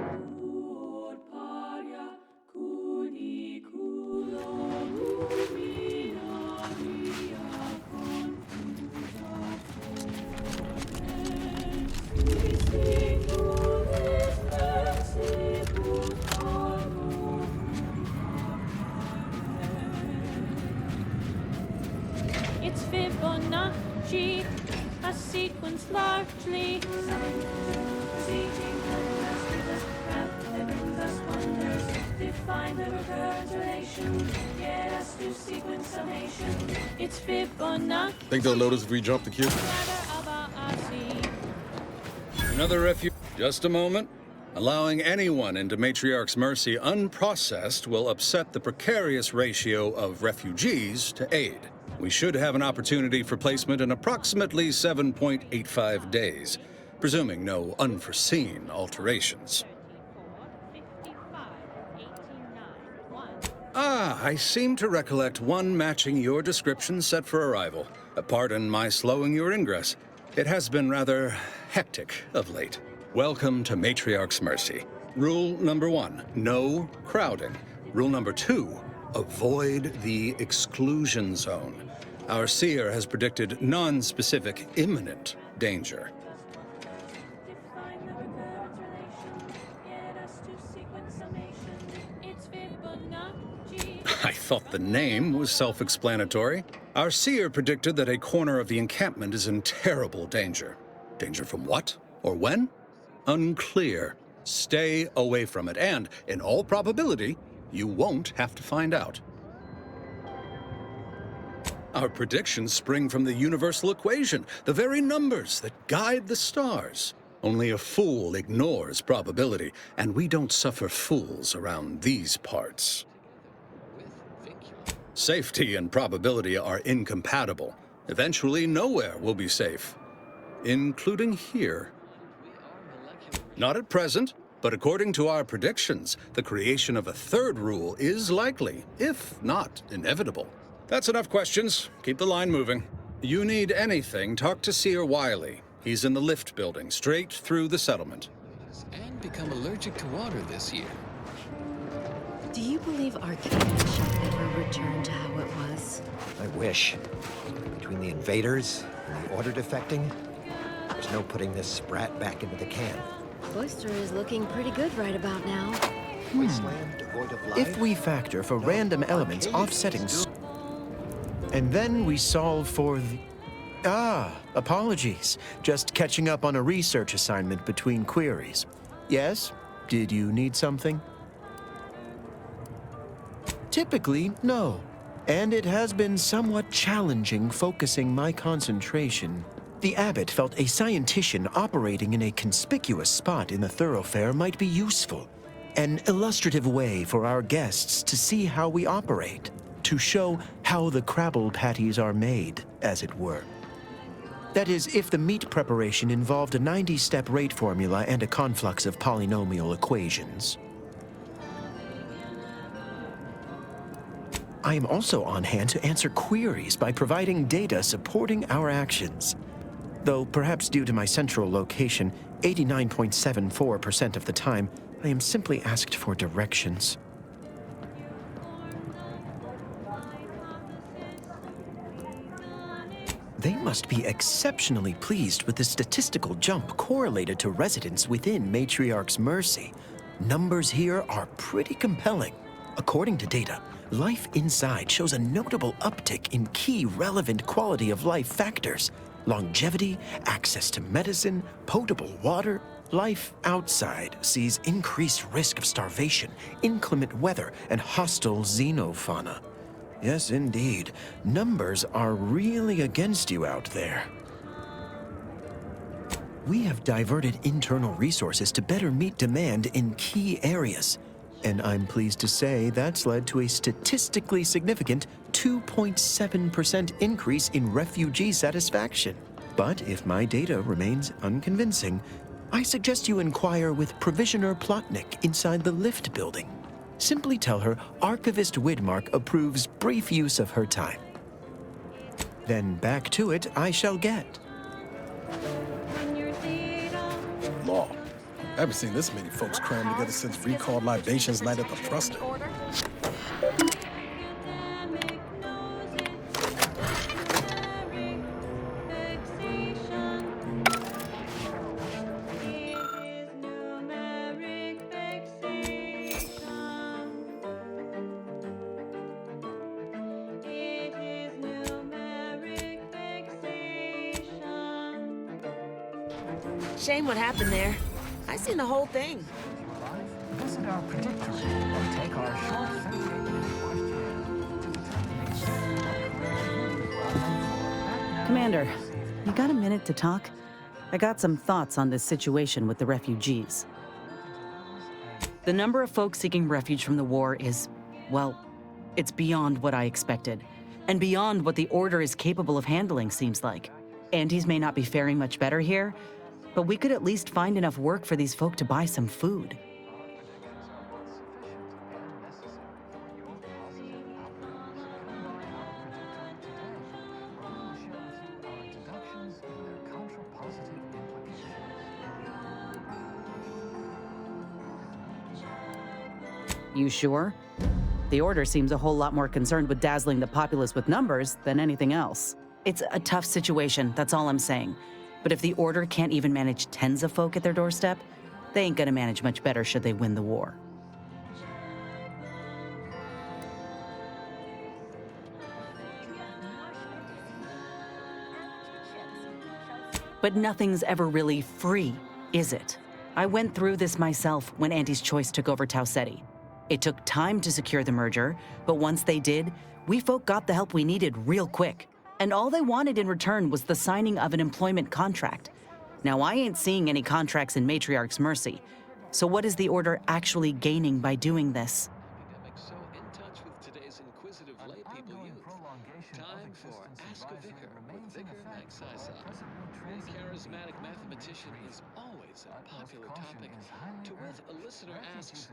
Speaker 21: It's Fibonacci, a sequence largely define the recurrence relation, get us to sequence summation. It's Fibonacci.
Speaker 22: Think they'll notice if we jump the queue?
Speaker 23: Another refuge. Just a moment. Allowing anyone into Matriarch's Mercy unprocessed will upset the precarious ratio of refugees to aid. We should have an opportunity for placement in approximately 7.85 days, presuming no unforeseen alterations. Ah, I seem to recollect one matching your description set for arrival. Pardon my slowing your ingress. It has been rather hectic of late. Welcome to Matriarch's Mercy. Rule number 1, no crowding. Rule number 2, avoid the exclusion zone. Our seer has predicted non-specific imminent danger. I thought the name was self-explanatory. Our seer predicted that a corner of the encampment is in terrible danger. Danger from what? Or when? Unclear. Stay away from it, and, in all probability, you won't have to find out. Our predictions spring from the universal equation, the very numbers that guide the stars. Only a fool ignores probability, and we don't suffer fools around these parts. Safety and probability are incompatible. Eventually, nowhere will be safe, including here. Not at present, but according to our predictions, the creation of a third rule is likely, if not inevitable. That's enough questions. Keep the line moving. You need anything, talk to Seer V.A.L.E.R.I.E. He's in the lift building, straight through the settlement.
Speaker 18: And become allergic to water this year.
Speaker 24: Do you believe Arcadia shall ever return to how it was?
Speaker 25: I wish. Between the invaders and the order defecting, there's no putting this sprat back into the can.
Speaker 24: Cloister is looking pretty good right about now.
Speaker 25: Wasteland devoid of life.
Speaker 9: If we factor for random elements offsetting... And then we solve for the... apologies. Just catching up on a research assignment between queries. Yes? Did you need something? Typically, no. And it has been somewhat challenging focusing my concentration. The abbot felt a scientician operating in a conspicuous spot in the thoroughfare might be useful. An illustrative way for our guests to see how we operate, to show how the Crabble patties are made, as it were. That is, if the meat preparation involved a 90-step rate formula and a conflux of polynomial equations. I am also on hand to answer queries by providing data supporting our actions. Though perhaps due to my central location, 89.74% of the time, I am simply asked for directions. They must be exceptionally pleased with the statistical jump correlated to residents within Matriarch's Mercy. Numbers here are pretty compelling. According to data, life inside shows a notable uptick in key relevant quality of life factors: longevity, access to medicine, potable water. Life outside sees increased risk of starvation, inclement weather, and hostile xenofauna. Yes, indeed. Numbers are really against you out there. We have diverted internal resources to better meet demand in key areas. And I'm pleased to say that's led to a statistically significant 2.7% increase in refugee satisfaction. But if my data remains unconvincing, I suggest you inquire with Provisioner Plotnik inside the lift building. Simply tell her Archivist Widmark approves brief use of her time. Then back to it I shall get.
Speaker 14: Law. I haven't seen this many folks crammed together since recalled libations night at the Thruster.
Speaker 1: Shame what happened there. I seen the whole thing.
Speaker 17: Visit our predictory and take our short 38-minute
Speaker 15: Commander, you got a minute to talk? I got some thoughts on this situation with the refugees. The number of folks seeking refuge from the war is, well, it's beyond what I expected. And beyond what the Order is capable of handling, seems like. Andes may not be faring much better here, but we could at least find enough work for these folk to buy some food. You sure? The Order seems a whole lot more concerned with dazzling the populace with numbers than anything else. It's a tough situation, that's all I'm saying. But if the Order can't even manage tens of folk at their doorstep, they ain't gonna manage much better should they win the war. But nothing's ever really free, is it? I went through this myself when Anti's Choice took over Tau Ceti. It took time to secure the merger, but once they did, we folk got the help we needed real quick. And all they wanted in return was the signing of an employment contract. Now, I ain't seeing any contracts in Matriarch's Mercy. So what is the Order actually gaining by doing this?
Speaker 18: So in touch with today's inquisitive laypeople youth. Time for Ask a Vicar with Vicar Magsaysay. The charismatic mathematician is always a popular topic. To which a listener asks,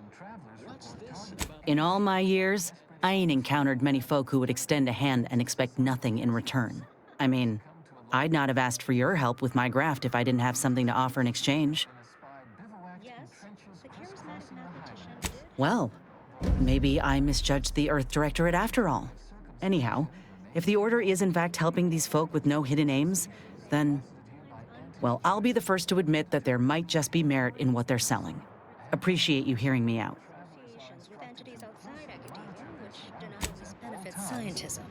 Speaker 18: what's this about...
Speaker 15: In all my years, I ain't encountered many folk who would extend a hand and expect nothing in return. I mean, I'd not have asked for your help with my graft if I didn't have something to offer in exchange. Well, maybe I misjudged the Earth Directorate after all. Anyhow, if the Order is in fact helping these folk with no hidden aims, then, well, I'll be the first to admit that there might just be merit in what they're selling. Appreciate you hearing me out.
Speaker 20: Scientism.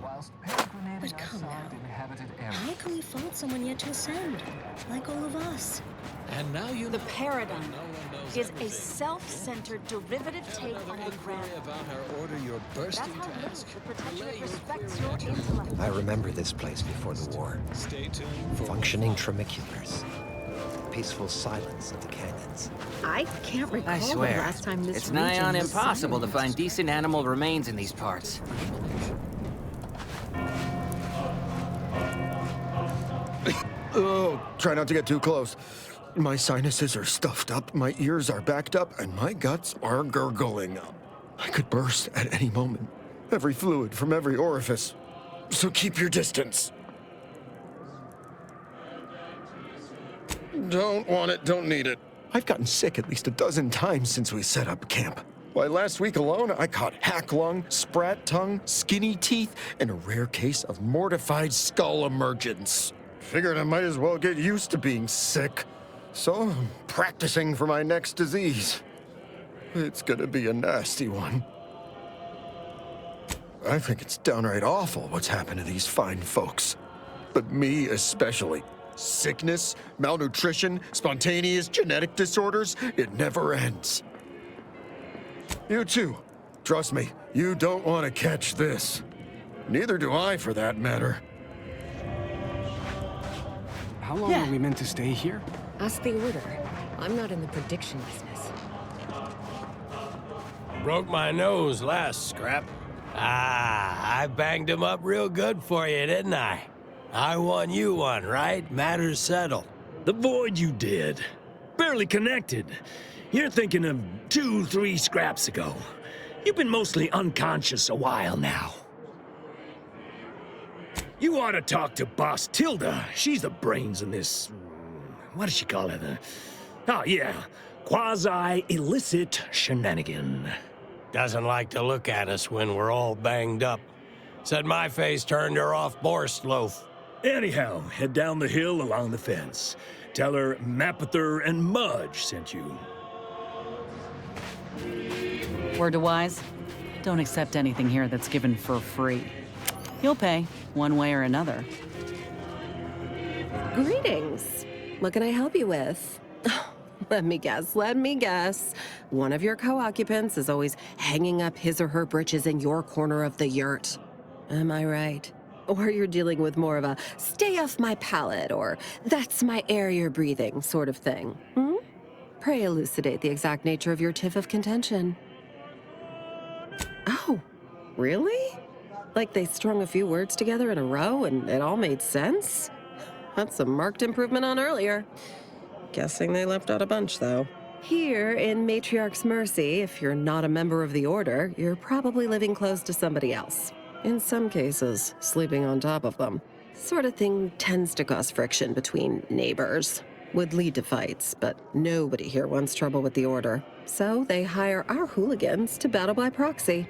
Speaker 20: But come now, how can we fault someone yet to ascend, like all of us?
Speaker 18: And now you
Speaker 2: The paradigm is a self-centered derivative take on the grand.
Speaker 18: about our order you're bursting to ask.
Speaker 2: Respects your intellect.
Speaker 25: I remember this place before the war.
Speaker 18: Stay tuned for
Speaker 25: Functioning tramiculars. peaceful silence of the canyons.
Speaker 4: I can't recall
Speaker 6: I
Speaker 4: the
Speaker 6: swear,
Speaker 4: last time this
Speaker 6: it's nigh on
Speaker 4: region was
Speaker 6: impossible to
Speaker 4: silent.
Speaker 6: find decent animal remains in these parts.
Speaker 7: Oh, try not to get too close. My sinuses are stuffed up, my ears are backed up, and my guts are gurgling. I could burst at any moment. Every fluid from every orifice. So keep your distance. Don't want it, don't need it. I've gotten sick at least a dozen times since we set up camp. Why, last week alone, I caught hack lung, sprat tongue, skinny teeth, and a rare case of mortified skull emergence. Figured I might as well get used to being sick. So I'm practicing for my next disease. It's gonna be a nasty one. I think it's downright awful what's happened to these fine folks. But me especially. Sickness, malnutrition, spontaneous genetic disorders, it never ends. You too. Trust me, you don't want to catch this. Neither do I, for that matter.
Speaker 11: How long are we meant to stay here?
Speaker 4: Ask the Order. I'm not in the prediction business.
Speaker 22: Broke my nose last scrap. I banged him up real good for you, didn't I? I won you one, right? Matters settled.
Speaker 26: The void you did. Barely connected. You're thinking of 2-3 scraps ago. You've been mostly unconscious a while now. You ought to talk to Boss Tilda. She's the brains in this... What does she call it? Oh, yeah. Quasi-illicit shenanigan.
Speaker 22: Doesn't like to look at us when we're all banged up. Said my face turned her off Borst loaf.
Speaker 26: Anyhow, head down the hill along the fence. Tell her Mapother and Mudge sent you.
Speaker 15: Word to wise, don't accept anything here that's given for free. You'll pay, one way or another.
Speaker 27: Greetings. What can I help you with? Let me guess. One of your co-occupants is always hanging up his or her britches in your corner of the yurt. Am I right? Or you're dealing with more of a stay off my palate or that's my air you're breathing sort of thing. Pray elucidate the exact nature of your tiff of contention. Oh, really? Like they strung a few words together in a row and it all made sense? That's a marked improvement on earlier. Guessing they left out a bunch, though. Here, in Matriarch's Mercy, if you're not a member of the Order, you're probably living close to somebody else. In some cases, sleeping on top of them. Sort of thing tends to cause friction between neighbors. Would lead to fights, but nobody here wants trouble with the Order. So they hire our hooligans to battle by proxy.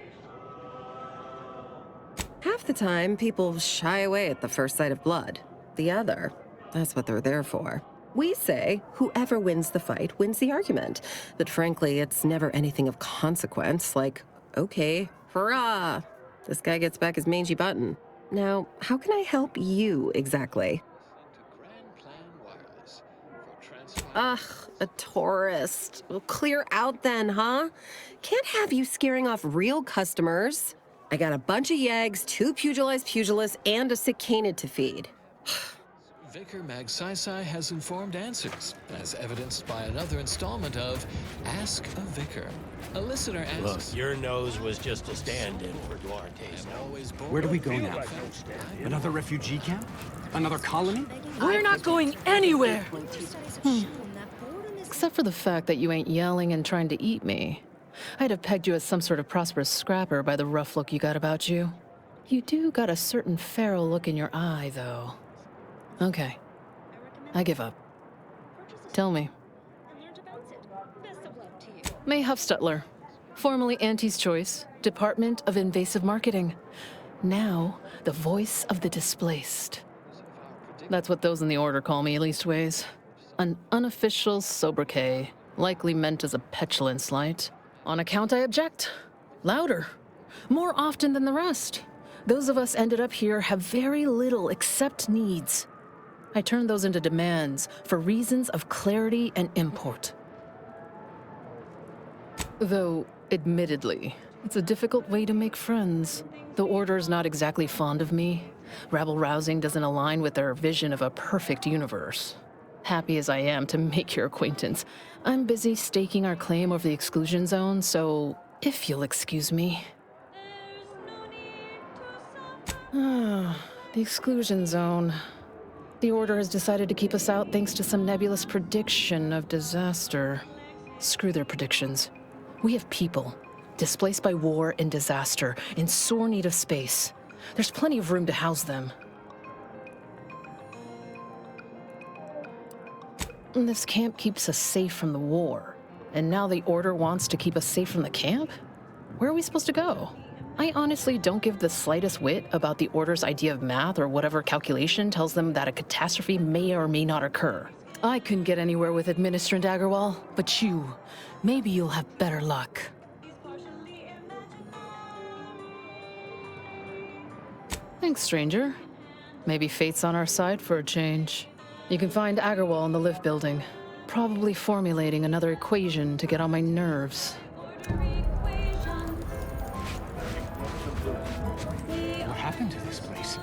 Speaker 27: Half the time, people shy away at the first sight of blood. The other, that's what they're there for. We say whoever wins the fight wins the argument. But frankly, it's never anything of consequence, like, okay, hurrah! This guy gets back his mangy button. Now, how can I help you exactly? Ugh, a tourist. Well, clear out then, huh? Can't have you scaring off real customers. I got a bunch of yeggs, 2 pugilists, and a cicanid to feed.
Speaker 18: Vicar Magsaysay has informed answers, as evidenced by another installment of Ask a Vicar. A listener asks...
Speaker 22: Look, your nose was just a stand-in for Duarte's nose.
Speaker 11: Where do we go now? Another refugee camp? Another colony?
Speaker 28: We're not going anywhere! Except for the fact that you ain't yelling and trying to eat me. I'd have pegged you as some sort of prosperous scrapper by the rough look you got about you. You do got a certain feral look in your eye, though. Okay. I give up. Tell me. May Huffstutler, formerly Auntie's Choice, Department of Invasive Marketing. Now, the voice of the displaced. That's what those in the Order call me, leastways. An unofficial sobriquet, likely meant as a petulant slight. On account I object. Louder. More often than the rest. Those of us ended up here have very little except needs. I turn those into demands for reasons of clarity and import. Though, admittedly, it's a difficult way to make friends. The Order's not exactly fond of me. Rabble-rousing doesn't align with their vision of a perfect universe. Happy as I am to make your acquaintance, I'm busy staking our claim over the exclusion zone, so if you'll excuse me. The exclusion zone. The Order has decided to keep us out thanks to some nebulous prediction of disaster. Screw their predictions. We have people, displaced by war and disaster, in sore need of space. There's plenty of room to house them. This camp keeps us safe from the war, and now the Order wants to keep us safe from the camp? Where are we supposed to go? I honestly don't give the slightest whit about the Order's idea of math or whatever calculation tells them that a catastrophe may or may not occur. I couldn't get anywhere with Administrator Daggerwall, but maybe you'll have better luck. Thanks, stranger. Maybe fate's on our side for a change. You can find Agarwal in the lift building, probably formulating another equation to get on my nerves.
Speaker 11: What happened to this place?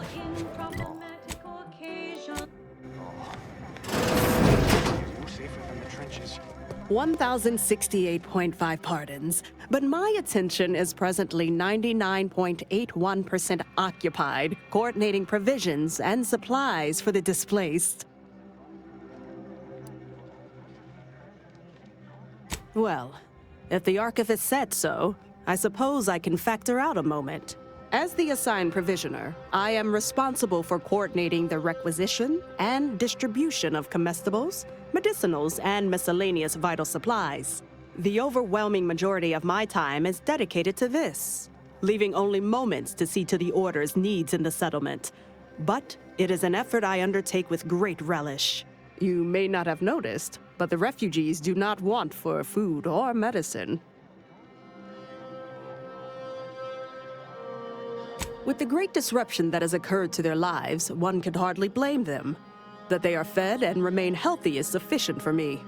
Speaker 3: 1,068.5 pardons, but my attention is presently 99.81% occupied, coordinating provisions and supplies for the displaced. Well, if the archivist said so, I suppose I can factor out a moment. As the assigned provisioner, I am responsible for coordinating the requisition and distribution of comestibles, medicinals, and miscellaneous vital supplies. The overwhelming majority of my time is dedicated to this, leaving only moments to see to the Order's needs in the settlement. But it is an effort I undertake with great relish. You may not have noticed, but the refugees do not want for food or medicine. With the great disruption that has occurred to their lives, one could hardly blame them. That they are fed and remain healthy is sufficient for me.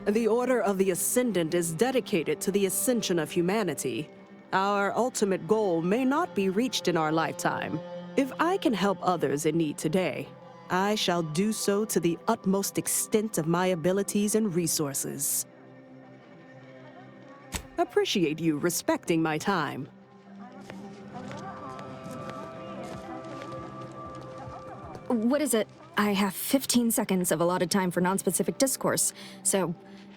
Speaker 3: The Order of the Ascendant is dedicated to the ascension of humanity. Our ultimate goal may not be reached in our lifetime. If I can help others in need today, I shall do so to the utmost extent of my abilities and resources. Appreciate you respecting my time.
Speaker 5: What is it? I have 15 seconds of allotted time for non-specific discourse, so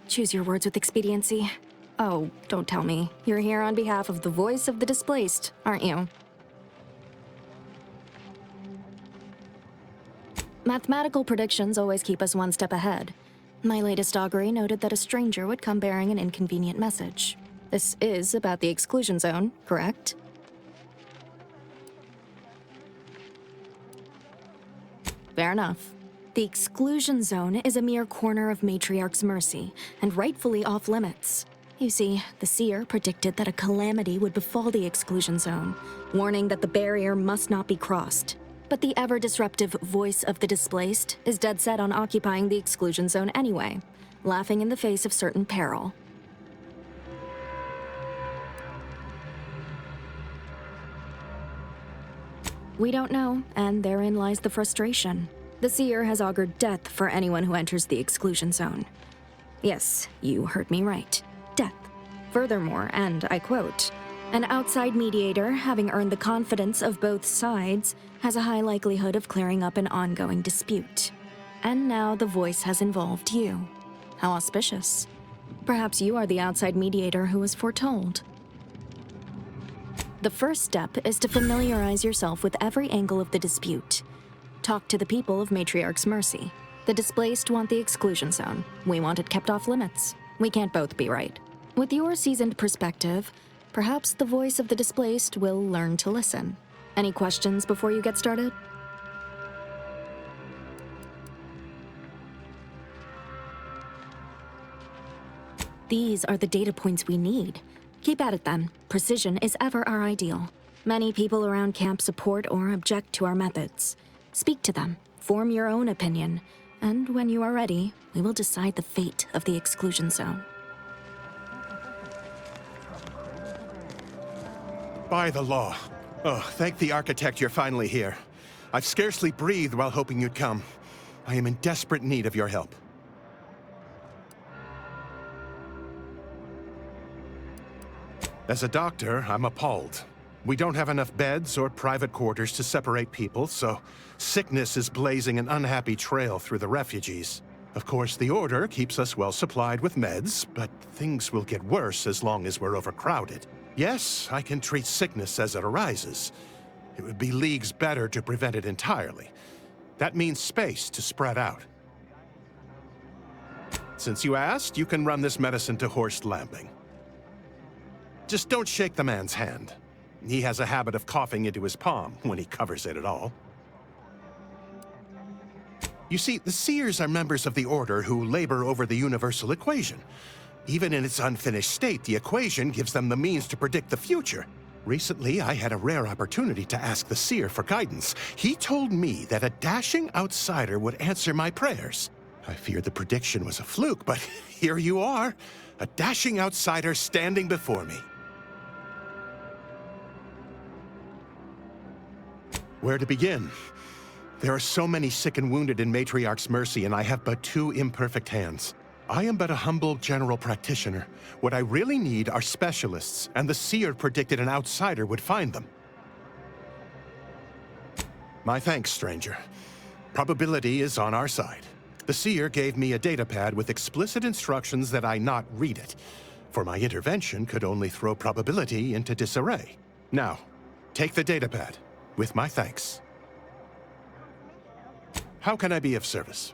Speaker 5: choose your words with expediency. Oh, don't tell me. You're here on behalf of the voice of the displaced, aren't you? Mathematical predictions always keep us one step ahead. My latest augury noted that a stranger would come bearing an inconvenient message. This is about the exclusion zone, correct? Fair enough. The exclusion zone is a mere corner of Matriarch's mercy, and rightfully off-limits. You see, the seer predicted that a calamity would befall the exclusion zone, warning that the barrier must not be crossed. But the ever-disruptive voice of the displaced is dead set on occupying the exclusion zone anyway, laughing in the face of certain peril. We don't know, and therein lies the frustration. The seer has augured death for anyone who enters the exclusion zone. Yes, you heard me right. Death. Furthermore, and I quote, "An outside mediator, having earned the confidence of both sides, has a high likelihood of clearing up an ongoing dispute." And now the voice has involved you. How auspicious. Perhaps you are the outside mediator who was foretold. The first step is to familiarize yourself with every angle of the dispute. Talk to the people of Matriarch's mercy. The displaced want the exclusion zone. We want it kept off limits. We can't both be right. With your seasoned perspective, perhaps the voice of the displaced will learn to listen. Any questions before you get started? These are the data points we need. Keep at it then. Precision is ever our ideal. Many people around camp support or object to our methods. Speak to them, form your own opinion, and when you are ready, we will decide the fate of the exclusion zone.
Speaker 8: By the law. Oh, thank the architect you're finally here. I've scarcely breathed while hoping you'd come. I am in desperate need of your help. As a doctor, I'm appalled. We don't have enough beds or private quarters to separate people, so sickness is blazing an unhappy trail through the refugees. Of course, the Order keeps us well supplied with meds, but things will get worse as long as we're overcrowded. Yes, I can treat sickness as it arises. It would be leagues better to prevent it entirely. That means space to spread out. Since you asked, you can run this medicine to Horst Lamping. Just don't shake the man's hand. He has a habit of coughing into his palm when he covers it at all. You see, the Seers are members of the Order who labor over the universal equation. Even in its unfinished state, the equation gives them the means to predict the future. Recently, I had a rare opportunity to ask the Seer for guidance. He told me that a dashing outsider would answer my prayers. I feared the prediction was a fluke, but here you are, a dashing outsider standing before me. Where to begin? There are so many sick and wounded in Matriarch's mercy, and I have but 2 imperfect hands. I am but a humble general practitioner. What I really need are specialists, and the Seer predicted an outsider would find them. My thanks, stranger. Probability is on our side. The Seer gave me a datapad with explicit instructions that I not read it, for my intervention could only throw probability into disarray. Now, take the datapad, with my thanks. How can I be of service?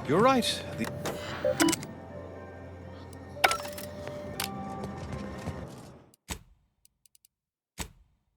Speaker 10: You're right.